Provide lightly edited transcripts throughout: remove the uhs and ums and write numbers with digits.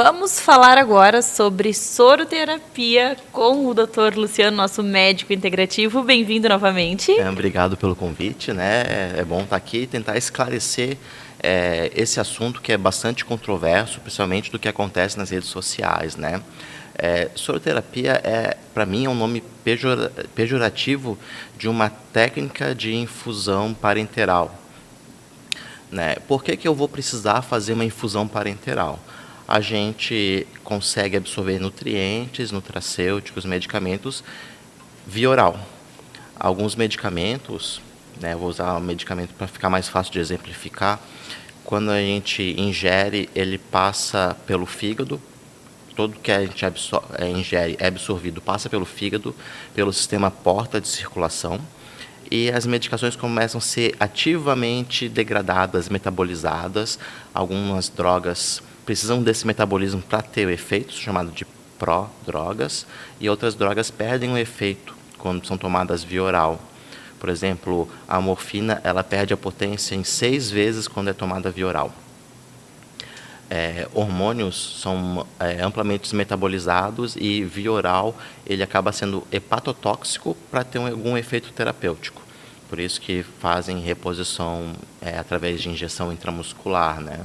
Vamos falar agora sobre soroterapia com o Dr. Luciano, nosso médico integrativo. Bem-vindo novamente. Obrigado pelo convite, né? É bom estar aqui e tentar esclarecer esse assunto que é bastante controverso, principalmente do que acontece nas redes sociais, né? Soroterapia, para mim, é um nome pejorativo de uma técnica de infusão parenteral. Né? Por que eu vou precisar fazer uma infusão parenteral? A gente consegue absorver nutrientes, nutracêuticos, medicamentos via oral. Alguns medicamentos, né, vou usar um medicamento para ficar mais fácil de exemplificar, quando a gente ingere, ele passa pelo fígado, tudo que a gente ingere é absorvido, passa pelo fígado, pelo sistema porta de circulação, e as medicações começam a ser ativamente degradadas, metabolizadas. Algumas drogas precisam desse metabolismo para ter o efeito, chamado de prodrogas, e outras drogas perdem o efeito quando são tomadas via oral. Por exemplo, a morfina ela perde a potência em 6 vezes quando é tomada via oral. Hormônios são amplamente metabolizados e via oral ele acaba sendo hepatotóxico para ter algum efeito terapêutico. Por isso que fazem reposição através de injeção intramuscular, né?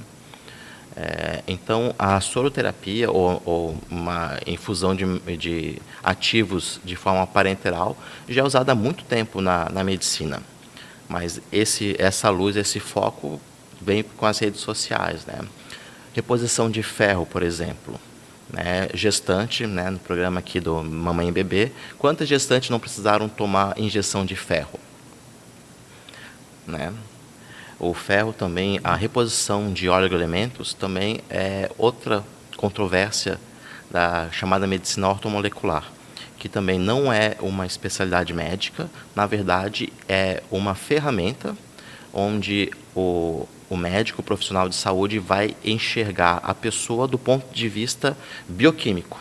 Então, a soroterapia ou uma infusão de ativos de forma parenteral já é usada há muito tempo na medicina. Mas essa luz, esse foco vem com as redes sociais, né? Reposição de ferro, por exemplo. Né? Gestante, né, no programa aqui do Mamãe e Bebê, quantas gestantes não precisaram tomar injeção de ferro? Né? O ferro também, a reposição de oligoelementos também é outra controvérsia da chamada medicina ortomolecular, que também não é uma especialidade médica, na verdade é uma ferramenta onde o médico, o profissional de saúde vai enxergar a pessoa do ponto de vista bioquímico.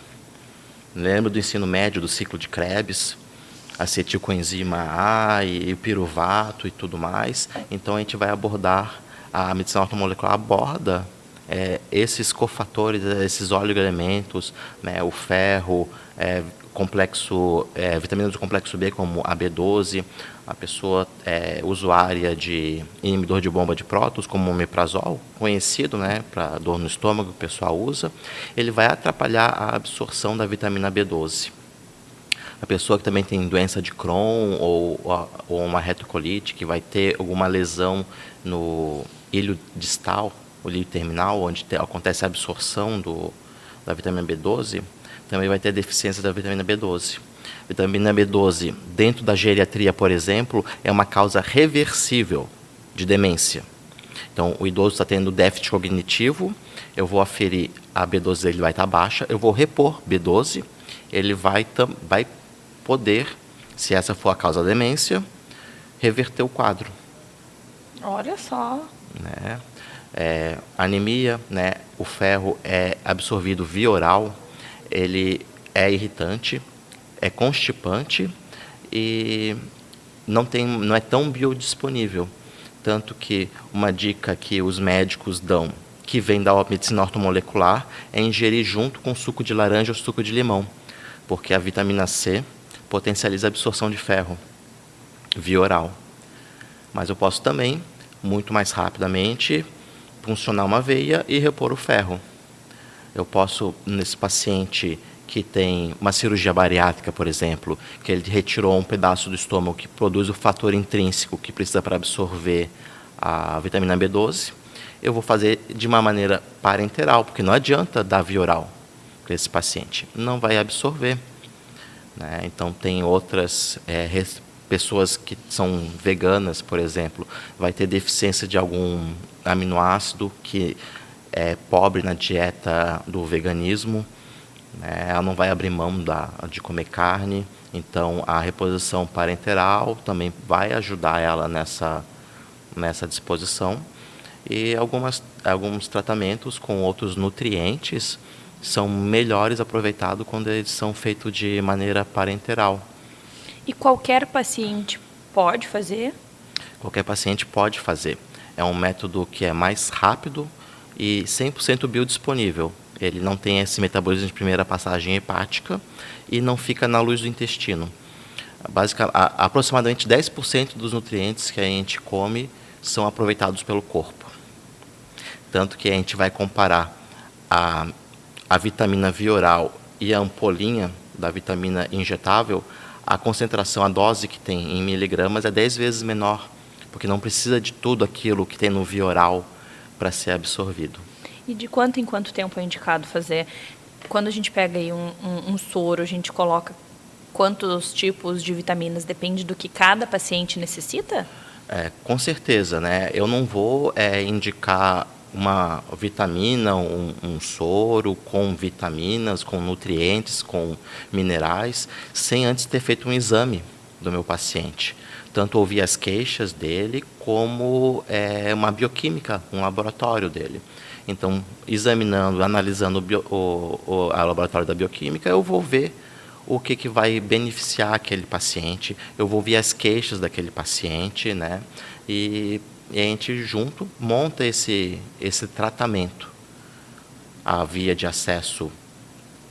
Lembra do ensino médio, do ciclo de Krebs, acetilcoenzima A e o piruvato e tudo mais. Então a gente vai abordar, a medicina ortomolecular aborda esses cofatores, esses oligoelementos, né, o ferro, vitaminas do complexo B, como a B12, a pessoa usuária de inibidor de bomba de prótons, como o omeprazol, conhecido, né, para dor no estômago, o pessoal usa, ele vai atrapalhar a absorção da vitamina B12. A pessoa que também tem doença de Crohn ou uma retocolite, que vai ter alguma lesão no ilho distal, o ilho terminal, onde acontece a absorção da vitamina B12, também vai ter deficiência da vitamina B12. Vitamina B12, dentro da geriatria, por exemplo, é uma causa reversível de demência. Então, o idoso está tendo déficit cognitivo, eu vou aferir a B12 dele vai estar baixa, eu vou repor B12, ele vai poder, se essa for a causa da demência, reverter o quadro. Olha só. Né? Anemia, né? O ferro é absorvido via oral, ele é irritante, é constipante e não é tão biodisponível. Tanto que uma dica que os médicos dão, que vem da medicina ortomolecular, é ingerir junto com suco de laranja ou suco de limão, porque a vitamina C potencializa a absorção de ferro via oral. Mas eu posso também, muito mais rapidamente, puncionar uma veia e repor o ferro. Eu posso, nesse paciente que tem uma cirurgia bariátrica, por exemplo, que ele retirou um pedaço do estômago que produz o fator intrínseco que precisa para absorver a vitamina B12, eu vou fazer de uma maneira parenteral, porque não adianta dar via oral para esse paciente, não vai absorver. Né? Então, tem outras pessoas que são veganas, por exemplo, vai ter deficiência de algum aminoácido que é pobre na dieta do veganismo, né? Ela não vai abrir mão de comer carne, então a reposição parenteral também vai ajudar ela nessa disposição. E alguns tratamentos com outros nutrientes são melhores aproveitados quando eles são feitos de maneira parenteral. E qualquer paciente pode fazer? Qualquer paciente pode fazer. É um método que é mais rápido e 100% biodisponível. Ele não tem esse metabolismo de primeira passagem hepática e não fica na luz do intestino. Aproximadamente 10% dos nutrientes que a gente come são aproveitados pelo corpo. Tanto que a gente vai comparar a vitamina Vioral e a ampolinha da vitamina injetável, a concentração, a dose que tem em miligramas é 10 vezes menor, porque não precisa de tudo aquilo que tem no Vioral para ser absorvido. E de quanto em quanto tempo é indicado fazer? Quando a gente pega aí um soro, a gente coloca quantos tipos de vitaminas, depende do que cada paciente necessita? Com certeza, né? Eu não vou indicar uma vitamina, um soro com vitaminas, com nutrientes, com minerais, sem antes ter feito um exame do meu paciente. Tanto ouvir as queixas dele, como uma bioquímica, um laboratório dele. Então, examinando, analisando o laboratório da bioquímica, eu vou ver o que vai beneficiar aquele paciente, eu vou ver as queixas daquele paciente, né? E a gente junto monta esse tratamento. A via de acesso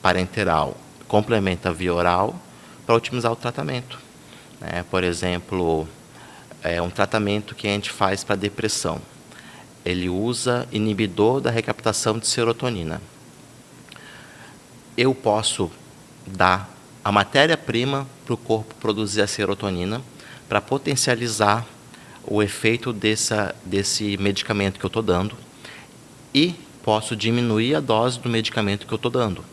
parenteral complementa a via oral para otimizar o tratamento. Por exemplo, um tratamento que a gente faz para depressão. Ele usa inibidor da recaptação de serotonina. Eu posso dar a matéria-prima para o corpo produzir a serotonina para potencializar o efeito desse medicamento que eu estou dando e posso diminuir a dose do medicamento que eu estou dando.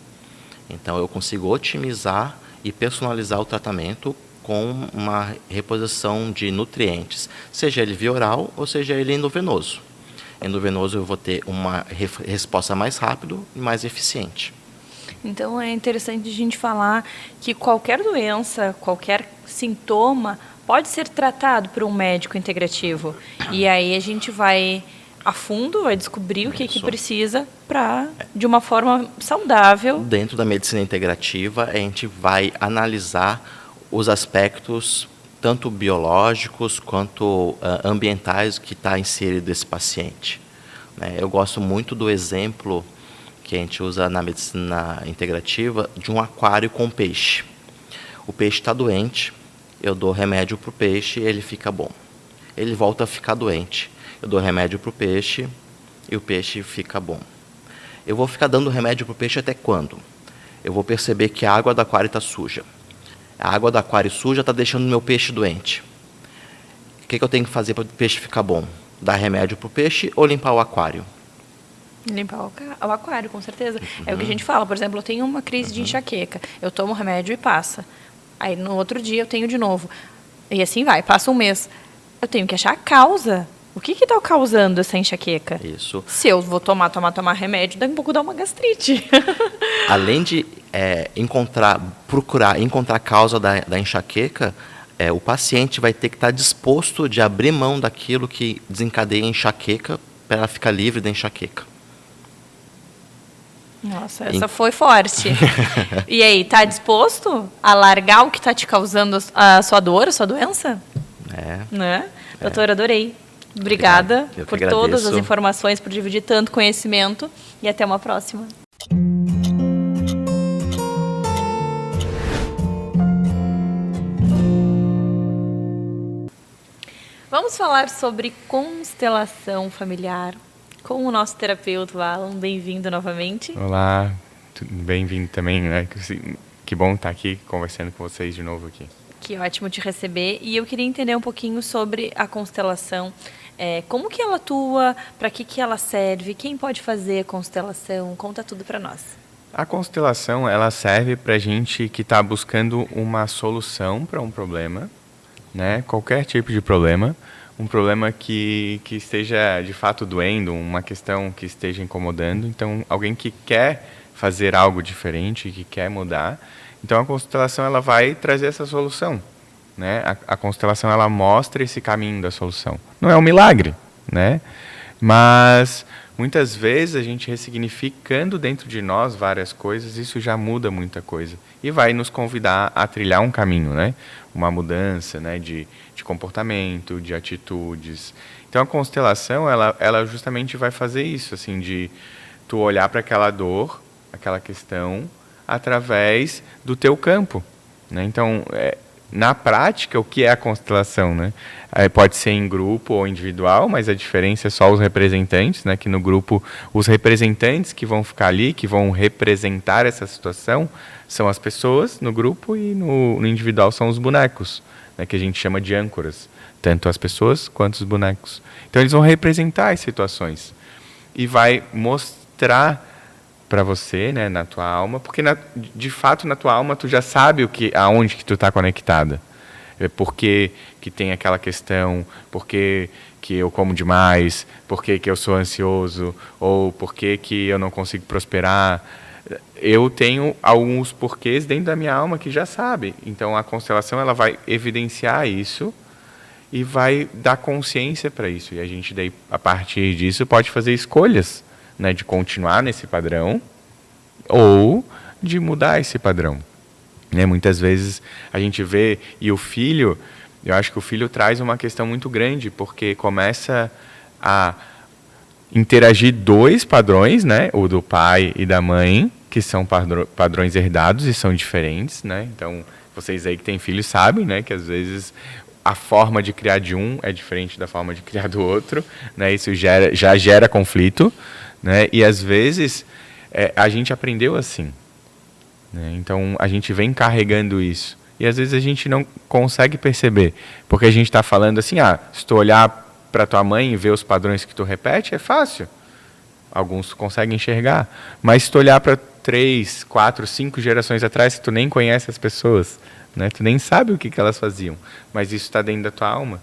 Então, eu consigo otimizar e personalizar o tratamento com uma reposição de nutrientes, seja ele via oral ou seja ele endovenoso. Endovenoso eu vou ter uma resposta mais rápida e mais eficiente. Então, é interessante a gente falar que qualquer doença, qualquer sintoma pode ser tratado por um médico integrativo. E aí a gente vai a fundo, vai descobrir o que precisa para, de uma forma saudável. Dentro da medicina integrativa, a gente vai analisar os aspectos tanto biológicos quanto ambientais que está inserido esse paciente. Eu gosto muito do exemplo que a gente usa na medicina integrativa de um aquário com peixe. O peixe está doente, eu dou remédio para o peixe e ele fica bom. Ele volta a ficar doente, eu dou remédio para o peixe e o peixe fica bom. Eu vou ficar dando remédio para o peixe até quando? Eu vou perceber que a água do aquário está suja. A água do aquário suja está deixando o meu peixe doente. O que eu tenho que fazer para o peixe ficar bom? Dar remédio para o peixe ou limpar o aquário? Limpar o aquário, com certeza. É o que a gente fala, por exemplo, eu tenho uma crise de enxaqueca, eu tomo remédio e passa. Aí no outro dia eu tenho de novo. E assim vai, passa um mês. Eu tenho que achar a causa. O que está causando essa enxaqueca? Isso. Se eu vou tomar remédio, daqui a pouco dá uma gastrite. Além de procurar encontrar a causa da enxaqueca, o paciente vai ter que estar disposto de abrir mão daquilo que desencadeia a enxaqueca para ela ficar livre da enxaqueca. Nossa, essa foi forte. E aí, está disposto a largar o que está te causando a sua dor, a sua doença? Né? Doutora, adorei. Obrigada por todas as informações, por dividir tanto conhecimento e até uma próxima. Vamos falar sobre constelação familiar com o nosso terapeuta, Alan. Bem-vindo novamente. Olá, bem-vindo também, né? Que bom estar aqui conversando com vocês de novo aqui. Que ótimo te receber. E eu queria entender um pouquinho sobre a constelação. Como que ela atua, para que ela serve, quem pode fazer a constelação? Conta tudo para nós. A constelação, ela serve para a gente que está buscando uma solução para um problema, né? Qualquer tipo de problema. Um problema que esteja de fato doendo, uma questão que esteja incomodando. Então, alguém que quer fazer algo diferente, que quer mudar. Então, a constelação ela vai trazer essa solução, né? A constelação ela mostra esse caminho da solução. Não é um milagre, né? Mas muitas vezes a gente ressignificando dentro de nós várias coisas, isso já muda muita coisa e vai nos convidar a trilhar um caminho, né? Uma mudança, né? De comportamento, de atitudes. Então a constelação ela justamente vai fazer isso, assim, de tu olhar para aquela dor, aquela questão, através do teu campo, né? Então, na prática, o que é a constelação, né? Pode ser em grupo ou individual, mas a diferença é só os representantes, né? Que no grupo, os representantes que vão ficar ali, que vão representar essa situação, são as pessoas no grupo, e no individual são os bonecos, né? Que a gente chama de âncoras, tanto as pessoas quanto os bonecos. Então, eles vão representar as situações e vai mostrar para você, né, na tua alma, porque de fato na tua alma tu já sabe aonde que tu está conectada. Porque que tem aquela questão, porque que eu como demais, porque que eu sou ansioso, ou porque que eu não consigo prosperar. Eu tenho alguns porquês dentro da minha alma que já sabe. Então a constelação ela vai evidenciar isso e vai dar consciência para isso. E a gente daí, a partir disso, pode fazer escolhas, né, de continuar nesse padrão ou de mudar esse padrão. Né? Muitas vezes a gente vê, e o filho, eu acho que o filho traz uma questão muito grande, porque começa a interagir dois padrões, né, o do pai e da mãe, que são padrões herdados e são diferentes. Né? Então, vocês aí que têm filhos sabem, né, que às vezes a forma de criar de um é diferente da forma de criar do outro. Né? Isso já gera conflito. Né? E às vezes a gente aprendeu assim, né? Então a gente vem carregando isso e às vezes a gente não consegue perceber, porque a gente está falando assim, se tu olhar para tua mãe e ver os padrões que tu repete, é fácil, alguns conseguem enxergar, mas se tu olhar para 3, 4, 5 gerações atrás, tu nem conhece as pessoas, né? Tu nem sabe o que elas faziam, mas isso está dentro da tua alma.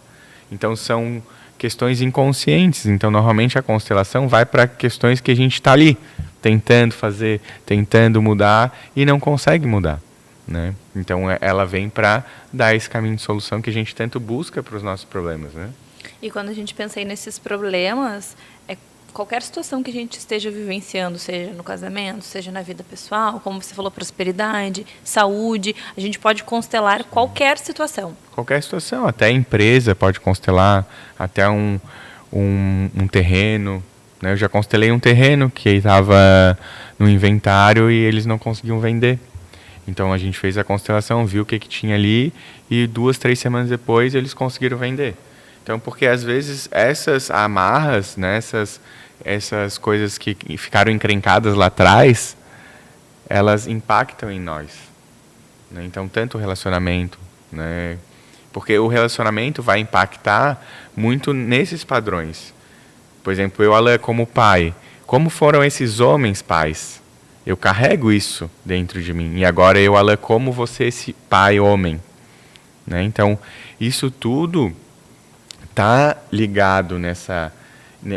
Então são questões inconscientes. Então, normalmente, a constelação vai para questões que a gente está ali, tentando fazer, tentando mudar, e não consegue mudar. Né? Então, ela vem para dar esse caminho de solução que a gente tanto busca para os nossos problemas. Né? E quando a gente pensa aí nesses problemas, qualquer situação que a gente esteja vivenciando, seja no casamento, seja na vida pessoal, como você falou, prosperidade, saúde, a gente pode constelar qualquer situação. Qualquer situação, até a empresa pode constelar, até um terreno. Né? Eu já constelei um terreno que estava no inventário e eles não conseguiam vender. Então a gente fez a constelação, viu o que tinha ali e 2, 3 semanas depois eles conseguiram vender. Então, porque às vezes essas amarras, né, essas coisas que ficaram encrencadas lá atrás, elas impactam em nós. Né? Então, tanto o relacionamento, né? Porque o relacionamento vai impactar muito nesses padrões. Por exemplo, eu, Alain, como pai, como foram esses homens pais? Eu carrego isso dentro de mim. E agora eu, Alain, como você, esse pai homem? Né? Então, isso tudo está ligado nessa...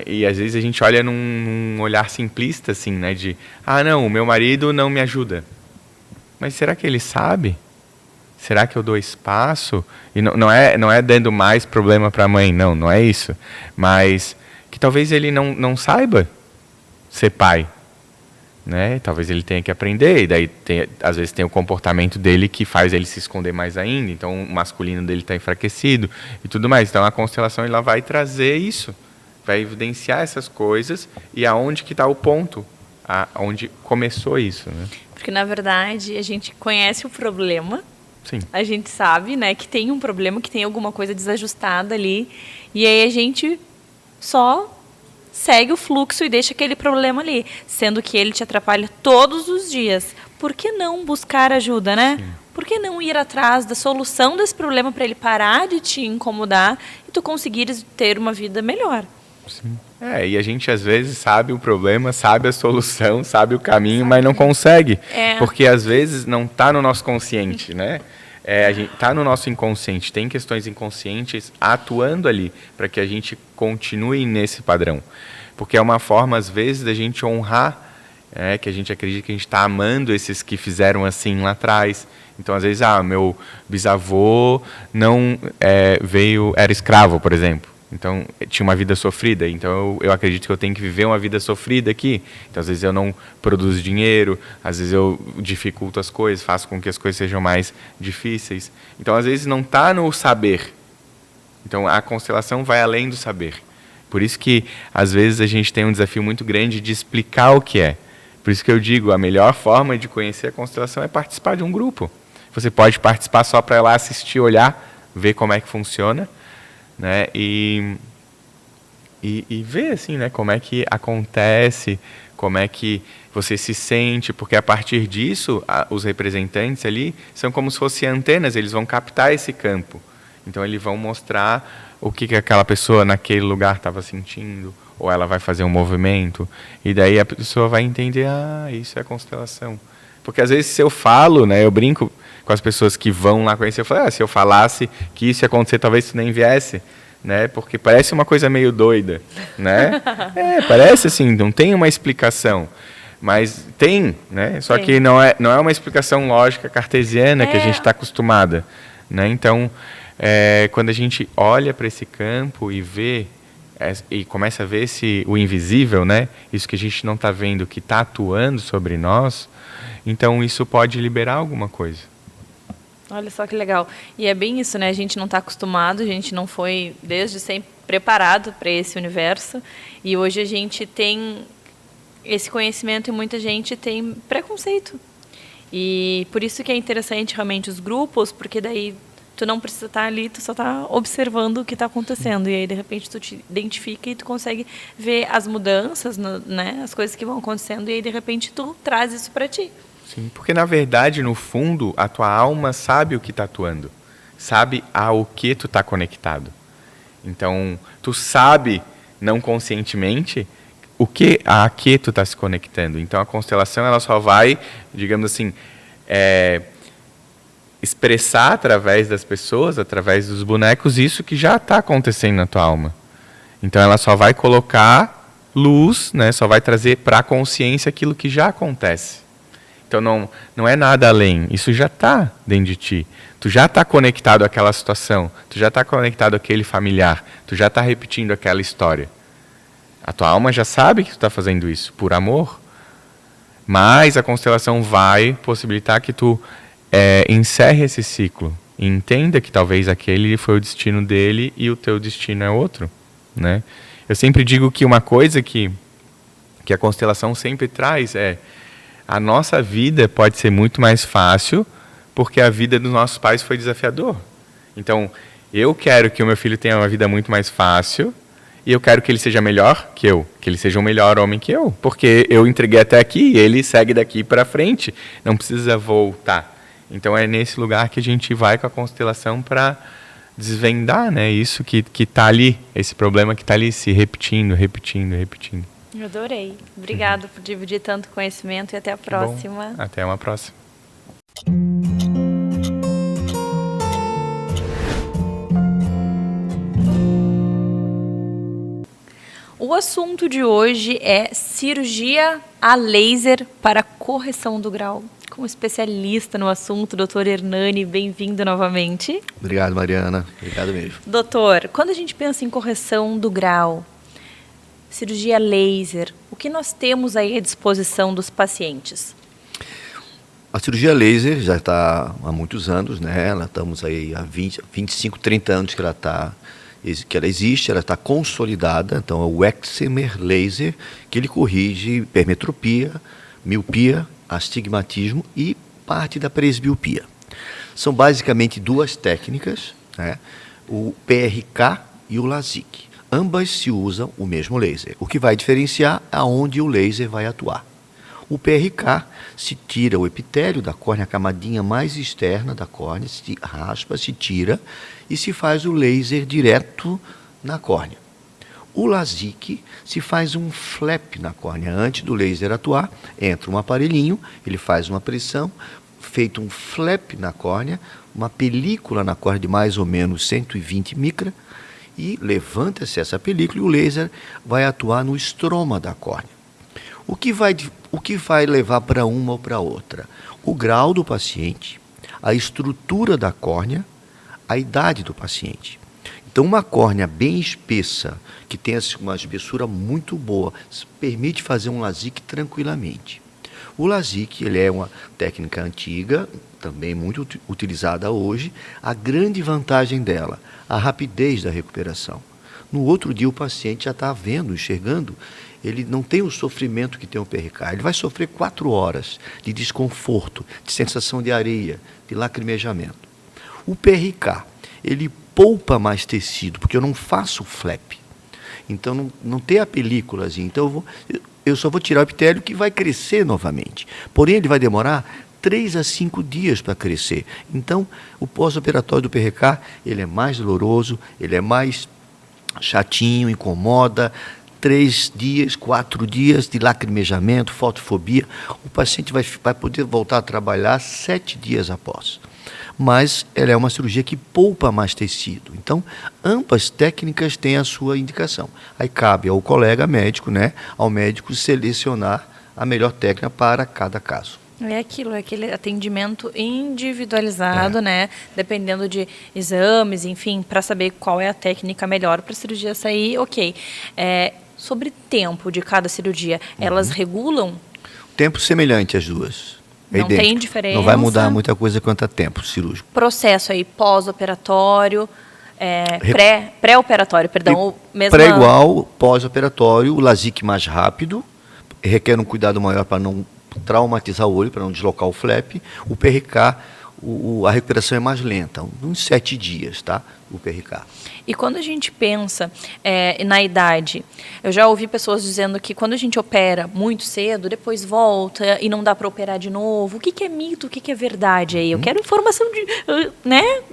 E às vezes a gente olha num olhar simplista, assim, né? De, não, o meu marido não me ajuda. Mas será que ele sabe? Será que eu dou espaço? E não é dando mais problema para a mãe, não é isso. Mas que talvez ele não saiba ser pai. Né? Talvez ele tenha que aprender, e daí às vezes tem o comportamento dele que faz ele se esconder mais ainda, então o masculino dele está enfraquecido e tudo mais. Então a constelação ela vai trazer isso, vai evidenciar essas coisas e aonde que está o ponto, aonde começou isso. Né? Porque, na verdade, a gente conhece o problema, Sim. A gente sabe, né, que tem um problema, que tem alguma coisa desajustada ali, e aí a gente só segue o fluxo e deixa aquele problema ali, sendo que ele te atrapalha todos os dias. Por que não buscar ajuda, né? Sim. Por que não ir atrás da solução desse problema para ele parar de te incomodar e tu conseguires ter uma vida melhor? Sim. E a gente às vezes sabe o problema, sabe a solução, sabe o caminho, mas não consegue. Porque às vezes não está no nosso consciente, né? A gente está no nosso inconsciente, tem questões inconscientes atuando ali para que a gente continue nesse padrão. Porque é uma forma, às vezes, da gente honrar, que a gente acredita que a gente está amando esses que fizeram assim lá atrás. Então, às vezes, meu bisavô não era escravo, por exemplo. Então, tinha uma vida sofrida. Então, eu acredito que eu tenho que viver uma vida sofrida aqui. Então, às vezes, eu não produzo dinheiro. Às vezes, eu dificulto as coisas, faço com que as coisas sejam mais difíceis. Então, às vezes, não está no saber. Então, a constelação vai além do saber. Por isso que, às vezes, a gente tem um desafio muito grande de explicar o que é. Por isso que eu digo, a melhor forma de conhecer a constelação é participar de um grupo. Você pode participar só para ir lá assistir, olhar, ver como é que funciona, né? E ver assim, né, como é que acontece, como é que você se sente, porque a partir disso, os representantes ali são como se fossem antenas, eles vão captar esse campo. Então, eles vão mostrar o que aquela pessoa naquele lugar estava sentindo, ou ela vai fazer um movimento, e daí a pessoa vai entender, isso é constelação. Porque, às vezes, se eu falo, né, eu brinco com as pessoas que vão lá conhecer, eu falo, se eu falasse que isso ia acontecer, talvez isso nem viesse, né, porque parece uma coisa meio doida, né? Parece assim, não tem uma explicação. Mas tem, né? Só que não é uma explicação lógica cartesiana que a gente está acostumada, né? Então, quando a gente olha para esse campo e vê e começa a ver o invisível, né? Isso que a gente não está vendo, que está atuando sobre nós, então isso pode liberar alguma coisa. Olha só que legal. E é bem isso, né? A gente não está acostumado, a gente não foi desde sempre preparado para esse universo. E hoje a gente tem esse conhecimento e muita gente tem preconceito. E por isso que é interessante realmente os grupos, porque daí tu não precisa estar ali, tu só está observando o que está acontecendo. E aí, de repente, tu te identifica e tu consegue ver as mudanças, né? As coisas que vão acontecendo. E aí, de repente, tu traz isso para ti. Sim, porque na verdade, no fundo, a tua alma sabe o que está atuando, sabe ao que tu está conectado. Então, tu sabe, não conscientemente, a que tu está se conectando. Então, a constelação ela só vai, digamos assim, expressar através das pessoas, através dos bonecos, isso que já está acontecendo na tua alma. Então, ela só vai colocar luz, né? Só vai trazer para a consciência aquilo que já acontece. Então, não é nada além. Isso já está dentro de ti. Tu já está conectado àquela situação. Tu já está conectado àquele familiar. Tu já está repetindo aquela história. A tua alma já sabe que tu está fazendo isso por amor. Mas a constelação vai possibilitar que tu encerre esse ciclo. E entenda que talvez aquele foi o destino dele e o teu destino é outro. Né? Eu sempre digo que uma coisa que a constelação sempre traz a nossa vida pode ser muito mais fácil porque a vida dos nossos pais foi desafiador. Então, eu quero que o meu filho tenha uma vida muito mais fácil e eu quero que ele seja melhor que eu, que ele seja um melhor homem que eu, porque eu entreguei até aqui e ele segue daqui para frente, não precisa voltar. Então, é nesse lugar que a gente vai com a constelação para desvendar, né, isso que está ali, esse problema que está ali se repetindo. Eu adorei. Obrigada por dividir tanto conhecimento e até a próxima. Bom, até uma próxima. O assunto de hoje é cirurgia a laser para correção do grau. Com um especialista no assunto, doutor Hernani, bem-vindo novamente. Obrigado, Mariana. Obrigado mesmo. Doutor, quando a gente pensa em correção do grau, cirurgia laser, o que nós temos aí à disposição dos pacientes? A cirurgia laser já está há muitos anos, né? Estamos aí há 25, 30 anos que ela existe, ela está consolidada. Então, é o Excimer Laser, que ele corrige hipermetropia, miopia, astigmatismo e parte da presbiopia. São basicamente duas técnicas, né? O PRK e o LASIK. Ambas se usam o mesmo laser. O que vai diferenciar é aonde o laser vai atuar. O PRK se tira o epitélio da córnea, a camadinha mais externa da córnea, se raspa, se tira e se faz o laser direto na córnea. O LASIK se faz um flap na córnea. Antes do laser atuar, entra um aparelhinho, ele faz uma pressão, feito um flap na córnea, uma película na córnea de mais ou menos 120 micra, e levanta-se essa película e o laser vai atuar no estroma da córnea. O que vai levar para uma ou para outra? O grau do paciente, a estrutura da córnea, a idade do paciente. Então, uma córnea bem espessa, que tem uma espessura muito boa, permite fazer um LASIK tranquilamente. O LASIK ele é uma técnica antiga, também muito utilizada hoje. A grande vantagem dela, a rapidez da recuperação. No outro dia o paciente já está vendo, enxergando, ele não tem o sofrimento que tem o PRK. Ele vai sofrer 4 horas de desconforto, de sensação de areia, de lacrimejamento. O PRK, ele poupa mais tecido, porque eu não faço flap. Então não tem a películazinha. Então eu só vou tirar o epitélio que vai crescer novamente. Porém, ele vai demorar 3 a 5 dias para crescer. Então, o pós-operatório do PRK, ele é mais doloroso, ele é mais chatinho, incomoda. 3 dias, 4 dias de lacrimejamento, fotofobia. O paciente vai poder voltar a trabalhar 7 dias após. Mas ela é uma cirurgia que poupa mais tecido. Então, ambas técnicas têm a sua indicação. Aí cabe ao colega médico, né, ao médico selecionar a melhor técnica para cada caso. É aquele atendimento individualizado, né? Dependendo de exames, enfim, para saber qual é a técnica melhor para a cirurgia sair, ok. Sobre tempo de cada cirurgia, elas regulam? Tempo semelhante às duas. Não tem diferença? Não vai mudar muita coisa quanto a tempo cirúrgico. Processo aí pós-operatório, pré-operatório, perdão. Pré-igual, pós-operatório, o LASIK mais rápido, requer um cuidado maior para não traumatizar o olho, para não deslocar o flap. O PRK, a recuperação é mais lenta, uns 7 dias, tá? O PRK. E quando a gente pensa na idade, eu já ouvi pessoas dizendo que quando a gente opera muito cedo, depois volta e não dá para operar de novo. O que é mito, o que é verdade aí? Eu quero informação de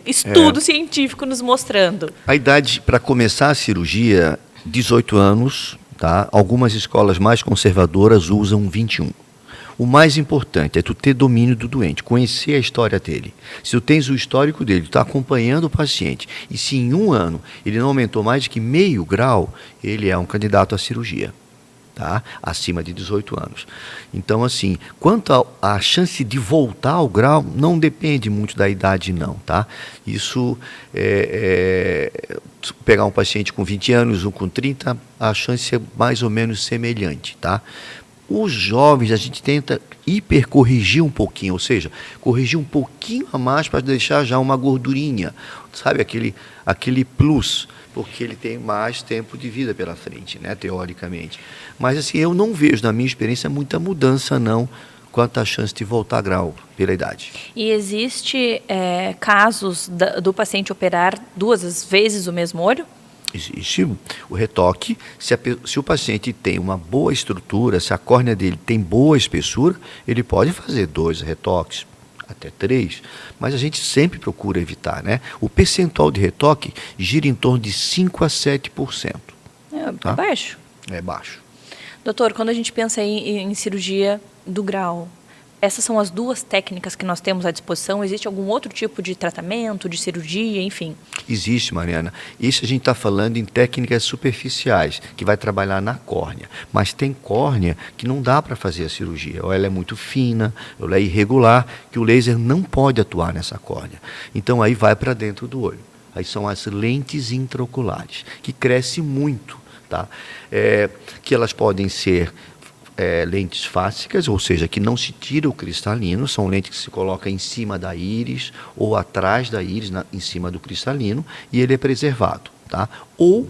estudo científico nos mostrando. A idade para começar a cirurgia, 18 anos, tá? Algumas escolas mais conservadoras usam 21. O mais importante é tu ter domínio do doente, conhecer a história dele. Se tu tens o histórico dele, tu está acompanhando o paciente, e se em 1 ano ele não aumentou mais de que meio grau, ele é um candidato à cirurgia, tá? Acima de 18 anos. Então, assim, quanto à chance de voltar ao grau, não depende muito da idade, não, tá? Isso, pegar um paciente com 20 anos, um com 30, a chance é mais ou menos semelhante, tá? Os jovens, a gente tenta hipercorrigir um pouquinho, ou seja, corrigir um pouquinho a mais para deixar já uma gordurinha, sabe, aquele plus, porque ele tem mais tempo de vida pela frente, né, teoricamente. Mas assim, eu não vejo, na minha experiência, muita mudança, não, quanto à chance de voltar a grau pela idade. E existe casos do paciente operar 2 vezes o mesmo olho? Existe o retoque, se o paciente tem uma boa estrutura, se a córnea dele tem boa espessura, ele pode fazer 2 retoques, até 3, mas a gente sempre procura evitar, né? O percentual de retoque gira em torno de 5 a 7%. Tá? Baixo. É baixo. Doutor, quando a gente pensa em cirurgia do grau, essas são as 2 técnicas que nós temos à disposição? Existe algum outro tipo de tratamento, de cirurgia, enfim? Existe, Mariana. Isso a gente está falando em técnicas superficiais, que vai trabalhar na córnea. Mas tem córnea que não dá para fazer a cirurgia. Ou ela é muito fina, ou ela é irregular, que o laser não pode atuar nessa córnea. Então aí vai para dentro do olho. Aí são as lentes intraoculares, que crescem muito, tá? Que elas podem ser lentes fásicas, ou seja, que não se tira o cristalino, são lentes que se coloca em cima da íris ou atrás da íris, em cima do cristalino, e ele é preservado, tá? Ou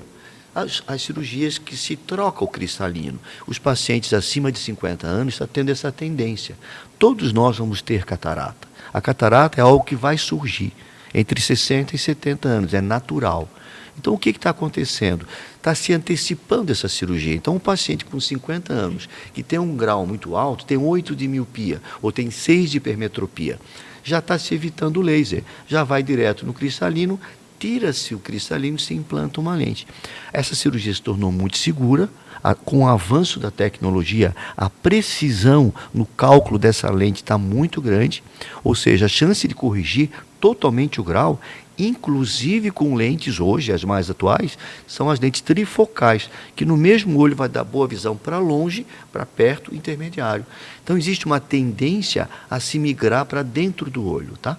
as cirurgias que se troca o cristalino. Os pacientes acima de 50 anos estão tendo essa tendência. Todos nós vamos ter catarata. A catarata é algo que vai surgir entre 60 e 70 anos, é natural. Então, o que está acontecendo? Está se antecipando essa cirurgia. Então, um paciente com 50 anos, que tem um grau muito alto, tem 8 de miopia, ou tem 6 de hipermetropia, já está se evitando o laser. Já vai direto no cristalino, tira-se o cristalino e se implanta uma lente. Essa cirurgia se tornou muito segura. Com o avanço da tecnologia, a precisão no cálculo dessa lente está muito grande, ou seja, a chance de corrigir totalmente o grau, inclusive com lentes hoje, as mais atuais, são as lentes trifocais, que no mesmo olho vai dar boa visão para longe, para perto, intermediário. Então existe uma tendência a se migrar para dentro do olho, tá?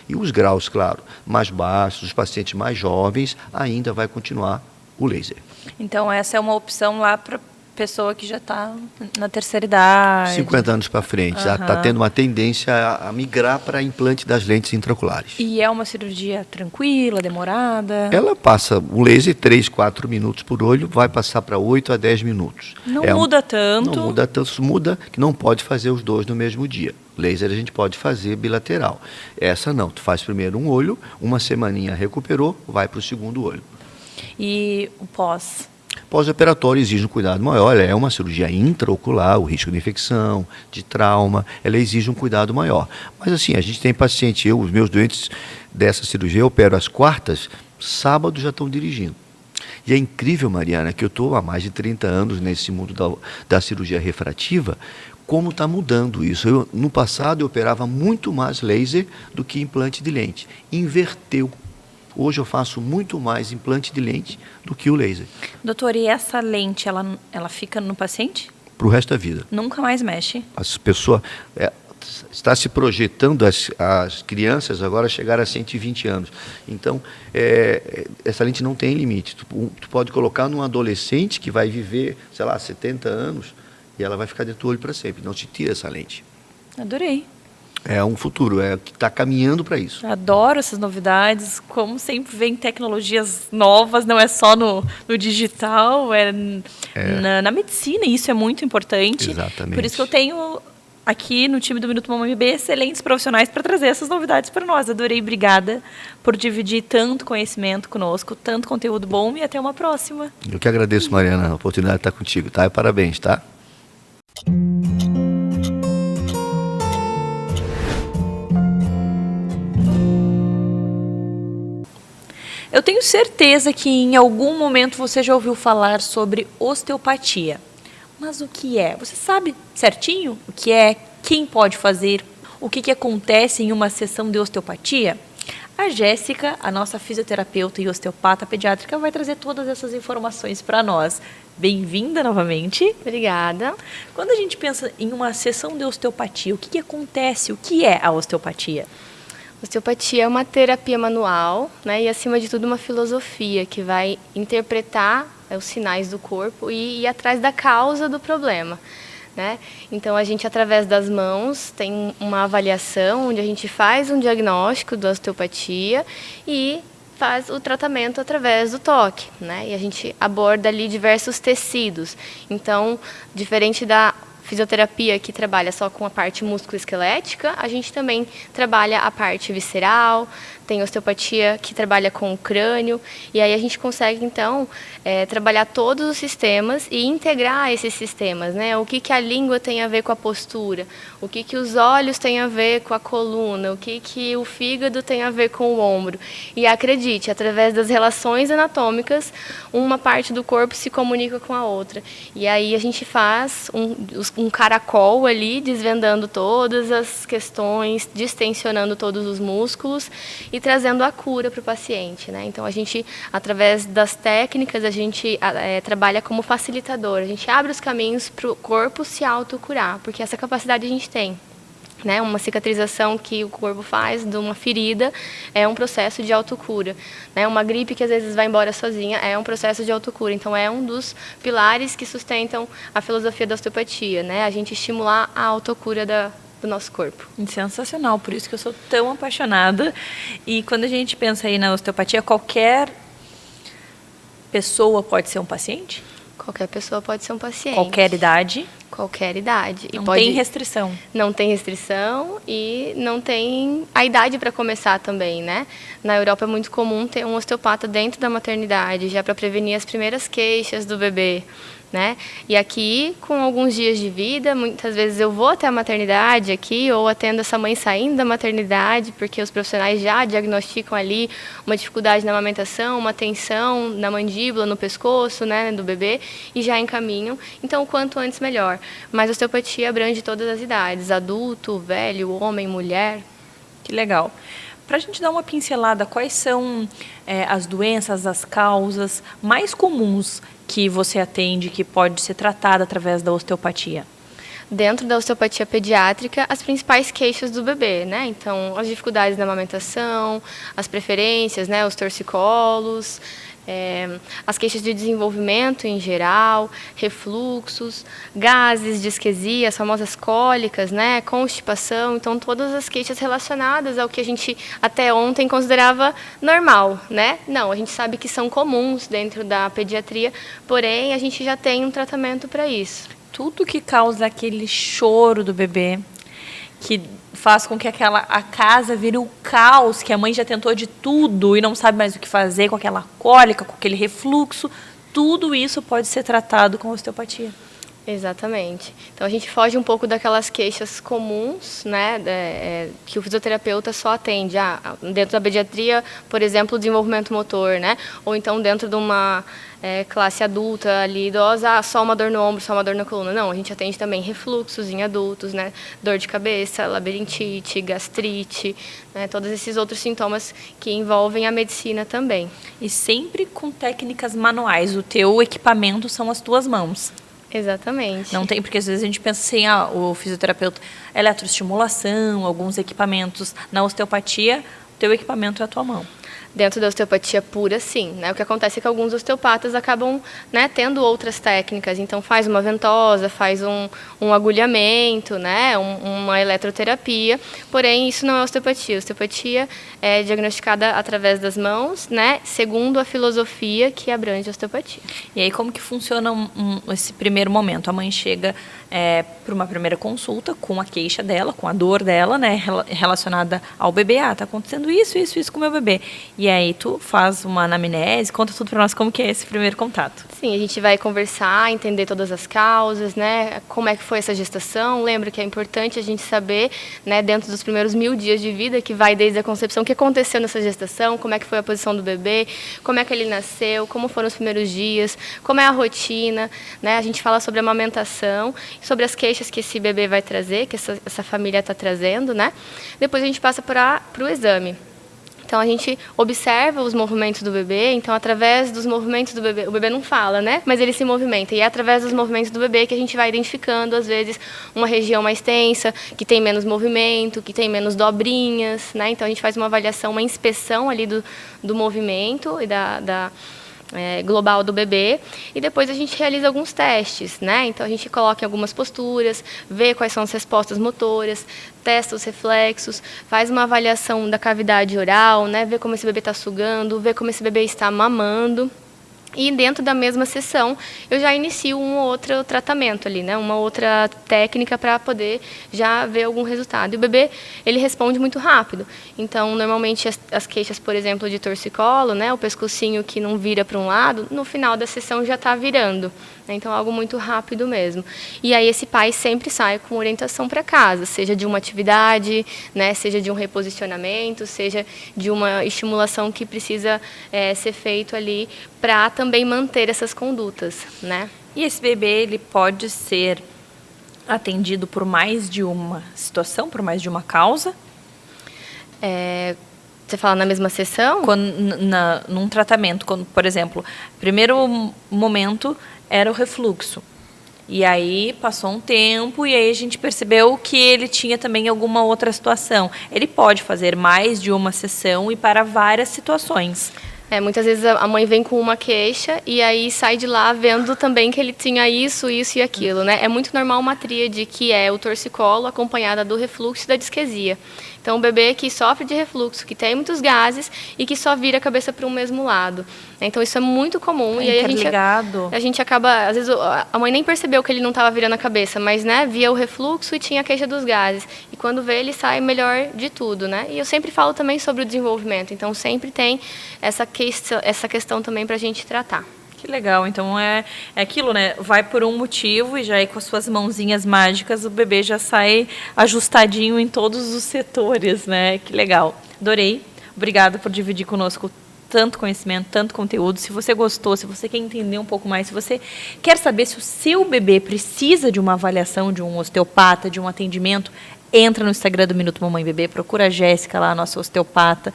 E os graus, claro, mais baixos, os pacientes mais jovens, ainda vai continuar o laser. Então essa é uma opção lá para pessoa que já está na terceira idade. 50 anos para frente, já está tendo uma tendência a migrar para implante das lentes intraoculares. E é uma cirurgia tranquila, demorada? Ela passa o laser 3, 4 minutos por olho, vai passar para 8 a 10 minutos. Não muda tanto. Não muda tanto, muda que não pode fazer os dois no mesmo dia. Laser a gente pode fazer bilateral. Essa não, tu faz primeiro um olho, uma semaninha recuperou, vai para o segundo olho. E o pós? Pós-operatório exige um cuidado maior, ela é uma cirurgia intraocular, o risco de infecção, de trauma, ela exige um cuidado maior. Mas assim, a gente tem paciente, os meus doentes dessa cirurgia, eu opero às quartas, sábado já estão dirigindo. E é incrível, Mariana, que eu estou há mais de 30 anos nesse mundo da cirurgia refrativa, como está mudando isso. No passado eu operava muito mais laser do que implante de lente. Inverteu. Hoje eu faço muito mais implante de lente do que o laser. Doutor, e essa lente, ela fica no paciente? Para o resto da vida. Nunca mais mexe? As pessoas... está se projetando as crianças agora chegar a 120 anos. Então, essa lente não tem limite. Tu pode colocar num adolescente que vai viver, sei lá, 70 anos e ela vai ficar dentro do olho para sempre. Não se tira essa lente. Adorei. É um futuro, que está caminhando para isso. Adoro essas novidades, como sempre vem tecnologias novas, não é só no digital, na medicina, e isso é muito importante. Exatamente. Por isso que eu tenho aqui no time do Minuto Mamãe Bebê excelentes profissionais para trazer essas novidades para nós. Adorei, obrigada por dividir tanto conhecimento conosco, tanto conteúdo bom, e até uma próxima. Eu que agradeço, Mariana, a oportunidade de estar contigo, tá? E parabéns, tá? Eu tenho certeza que em algum momento você já ouviu falar sobre osteopatia. Mas o que é? Você sabe certinho o que é? Quem pode fazer? O que acontece em uma sessão de osteopatia? A Jéssica, a nossa fisioterapeuta e osteopata pediátrica, vai trazer todas essas informações para nós. Bem-vinda novamente. Obrigada. Quando a gente pensa em uma sessão de osteopatia, o que acontece? O que é a osteopatia? Osteopatia é uma terapia manual, né, e, acima de tudo, uma filosofia que vai interpretar os sinais do corpo e ir atrás da causa do problema, né? Então, a gente, através das mãos, tem uma avaliação onde a gente faz um diagnóstico da osteopatia e faz o tratamento através do toque, né? E a gente aborda ali diversos tecidos. Então, diferente da fisioterapia que trabalha só com a parte musculoesquelética, a gente também trabalha a parte visceral, tem osteopatia que trabalha com o crânio, e aí a gente consegue, então, trabalhar todos os sistemas e integrar esses sistemas, né? O que a língua tem a ver com a postura, o que os olhos têm a ver com a coluna, o que o fígado tem a ver com o ombro. E acredite, através das relações anatômicas, uma parte do corpo se comunica com a outra. E aí a gente faz um caracol ali, desvendando todas as questões, distensionando todos os músculos e trazendo a cura para o paciente, né? Então, a gente, através das técnicas, a gente trabalha como facilitador. A gente abre os caminhos para o corpo se autocurar, porque essa capacidade a gente tem, né? Uma cicatrização que o corpo faz de uma ferida é um processo de autocura, né? Uma gripe que às vezes vai embora sozinha é um processo de autocura. Então, é um dos pilares que sustentam a filosofia da osteopatia, né? A gente estimular a autocura do nosso corpo. Sensacional, por isso que eu sou tão apaixonada. E quando a gente pensa aí na osteopatia, qualquer pessoa pode ser um paciente? Qualquer pessoa pode ser um paciente. Qualquer idade? Qualquer idade. Não tem restrição. Não tem restrição e não tem a idade para começar também, né? Na Europa é muito comum ter um osteopata dentro da maternidade, já para prevenir as primeiras queixas do bebê, né? E aqui, com alguns dias de vida, muitas vezes eu vou até a maternidade aqui, ou atendo essa mãe saindo da maternidade, porque os profissionais já diagnosticam ali uma dificuldade na amamentação, uma tensão na mandíbula, no pescoço, né, do bebê, e já encaminham. Então, o quanto antes, melhor. Mas a osteopatia abrange todas as idades, adulto, velho, homem, mulher. Que legal. Para a gente dar uma pincelada, quais são as doenças, as causas mais comuns que você atende, que pode ser tratada através da osteopatia? Dentro da osteopatia pediátrica, as principais queixas do bebê, né? Então, as dificuldades na amamentação, as preferências, né? Os torcicolos, as queixas de desenvolvimento em geral, refluxos, gases, disquesia, as famosas cólicas, né, constipação, então todas as queixas relacionadas ao que a gente até ontem considerava normal, né? Não, a gente sabe que são comuns dentro da pediatria, porém a gente já tem um tratamento para isso. Tudo que causa aquele choro do bebê, que faz com que a casa vire o caos, que a mãe já tentou de tudo e não sabe mais o que fazer, com aquela cólica, com aquele refluxo, tudo isso pode ser tratado com osteopatia. Exatamente. Então a gente foge um pouco daquelas queixas comuns, né, que o fisioterapeuta só atende. Dentro da pediatria, por exemplo, o desenvolvimento motor, né, ou então dentro de uma classe adulta ali, idosa, só uma dor no ombro, só uma dor na coluna. Não, a gente atende também refluxos em adultos, né, dor de cabeça, labirintite, gastrite, né, todos esses outros sintomas que envolvem a medicina também. E sempre com técnicas manuais. O teu equipamento são as tuas mãos. Exatamente. Não tem, porque às vezes a gente pensa assim, o fisioterapeuta, eletroestimulação, alguns equipamentos. Na osteopatia, o teu equipamento é a tua mão. Dentro da osteopatia pura, sim, né? O que acontece é que alguns osteopatas acabam, né, tendo outras técnicas. Então, faz uma ventosa, faz um agulhamento, né, uma eletroterapia. Porém, isso não é osteopatia. A osteopatia é diagnosticada através das mãos, né, segundo a filosofia que abrange a osteopatia. E aí, como que funciona esse primeiro momento? A mãe chega para uma primeira consulta com a queixa dela, com a dor dela, né, relacionada ao bebê. Está acontecendo isso com o meu bebê. E aí tu faz uma anamnese, conta tudo para nós como que é esse primeiro contato. Sim, a gente vai conversar, entender todas as causas, né, como é que foi essa gestação. Lembra que é importante a gente saber, né, dentro dos primeiros 1000 dias de vida, que vai desde a concepção, o que aconteceu nessa gestação, como é que foi a posição do bebê, como é que ele nasceu, como foram os primeiros dias, como é a rotina, né, a gente fala sobre a amamentação, sobre as queixas que esse bebê vai trazer, que essa família está trazendo, né. Depois a gente passa para o exame. Então, a gente observa os movimentos do bebê, então, através dos movimentos do bebê, o bebê não fala, né? Mas ele se movimenta, e é através dos movimentos do bebê que a gente vai identificando, às vezes, uma região mais tensa, que tem menos movimento, que tem menos dobrinhas, né? Então, a gente faz uma avaliação, uma inspeção ali do movimento e global do bebê, e depois a gente realiza alguns testes, né? Então a gente coloca em algumas posturas, vê quais são as respostas motoras, testa os reflexos, faz uma avaliação da cavidade oral, né? Vê como esse bebê está sugando, vê como esse bebê está mamando. E dentro da mesma sessão, eu já inicio um ou outro tratamento ali, né? Uma outra técnica para poder já ver algum resultado. E o bebê, ele responde muito rápido. Então, normalmente, as queixas, por exemplo, de torcicolo, né? O pescocinho que não vira para um lado, no final da sessão já está virando. Então, algo muito rápido mesmo. E aí, esse pai sempre sai com orientação para casa, seja de uma atividade, né? Seja de um reposicionamento, seja de uma estimulação que precisa ser feito ali para também manter essas condutas, né? E esse bebê, ele pode ser atendido por mais de uma situação, por mais de uma causa? Você fala na mesma sessão? Num tratamento, quando, por exemplo, primeiro momento era o refluxo. E aí passou um tempo e aí a gente percebeu que ele tinha também alguma outra situação. Ele pode fazer mais de uma sessão e para várias situações. Muitas vezes a mãe vem com uma queixa e aí sai de lá vendo também que ele tinha isso e aquilo, né? É muito normal uma tríade que é o torcicolo acompanhada do refluxo e da disquesia. Então, o bebê que sofre de refluxo, que tem muitos gases e que só vira a cabeça para um mesmo lado. Então, isso é muito comum. E aí a gente acaba... Às vezes, a mãe nem percebeu que ele não estava virando a cabeça, mas, né, via o refluxo e tinha a queixa dos gases. E quando vê, ele sai melhor de tudo, né? E eu sempre falo também sobre o desenvolvimento. Então, sempre tem essa questão também para a gente tratar. Que legal, então é aquilo, né? Vai por um motivo e já aí com as suas mãozinhas mágicas o bebê já sai ajustadinho em todos os setores, né? Que legal. Adorei. Obrigada por dividir conosco tanto conhecimento, tanto conteúdo. Se você gostou, se você quer entender um pouco mais, se você quer saber se o seu bebê precisa de uma avaliação de um osteopata, de um atendimento, entra no Instagram do Minuto Mamãe Bebê, procura a Jéssica lá, a nossa osteopata.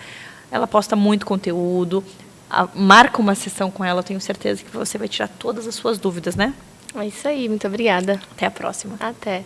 Ela posta muito conteúdo. Marca uma sessão com ela, eu tenho certeza que você vai tirar todas as suas dúvidas, né? É isso aí, muito obrigada. Até a próxima. Até.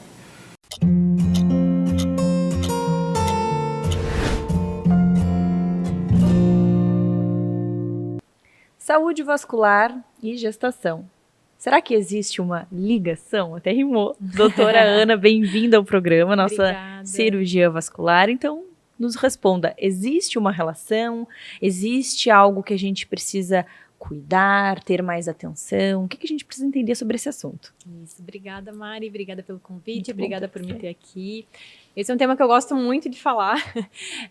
Saúde vascular e gestação. Será que existe uma ligação? Até rimou. Doutora Ana, bem-vinda ao programa, nossa Obrigada. cirurgia vascular. Então, nos responda, existe uma relação? Existe algo que a gente precisa cuidar, ter mais atenção? O que a gente precisa entender sobre esse assunto? Isso, obrigada, Mari, obrigada pelo convite, Muito bom obrigada ter por você. me ter aqui. Esse é um tema que eu gosto muito de falar,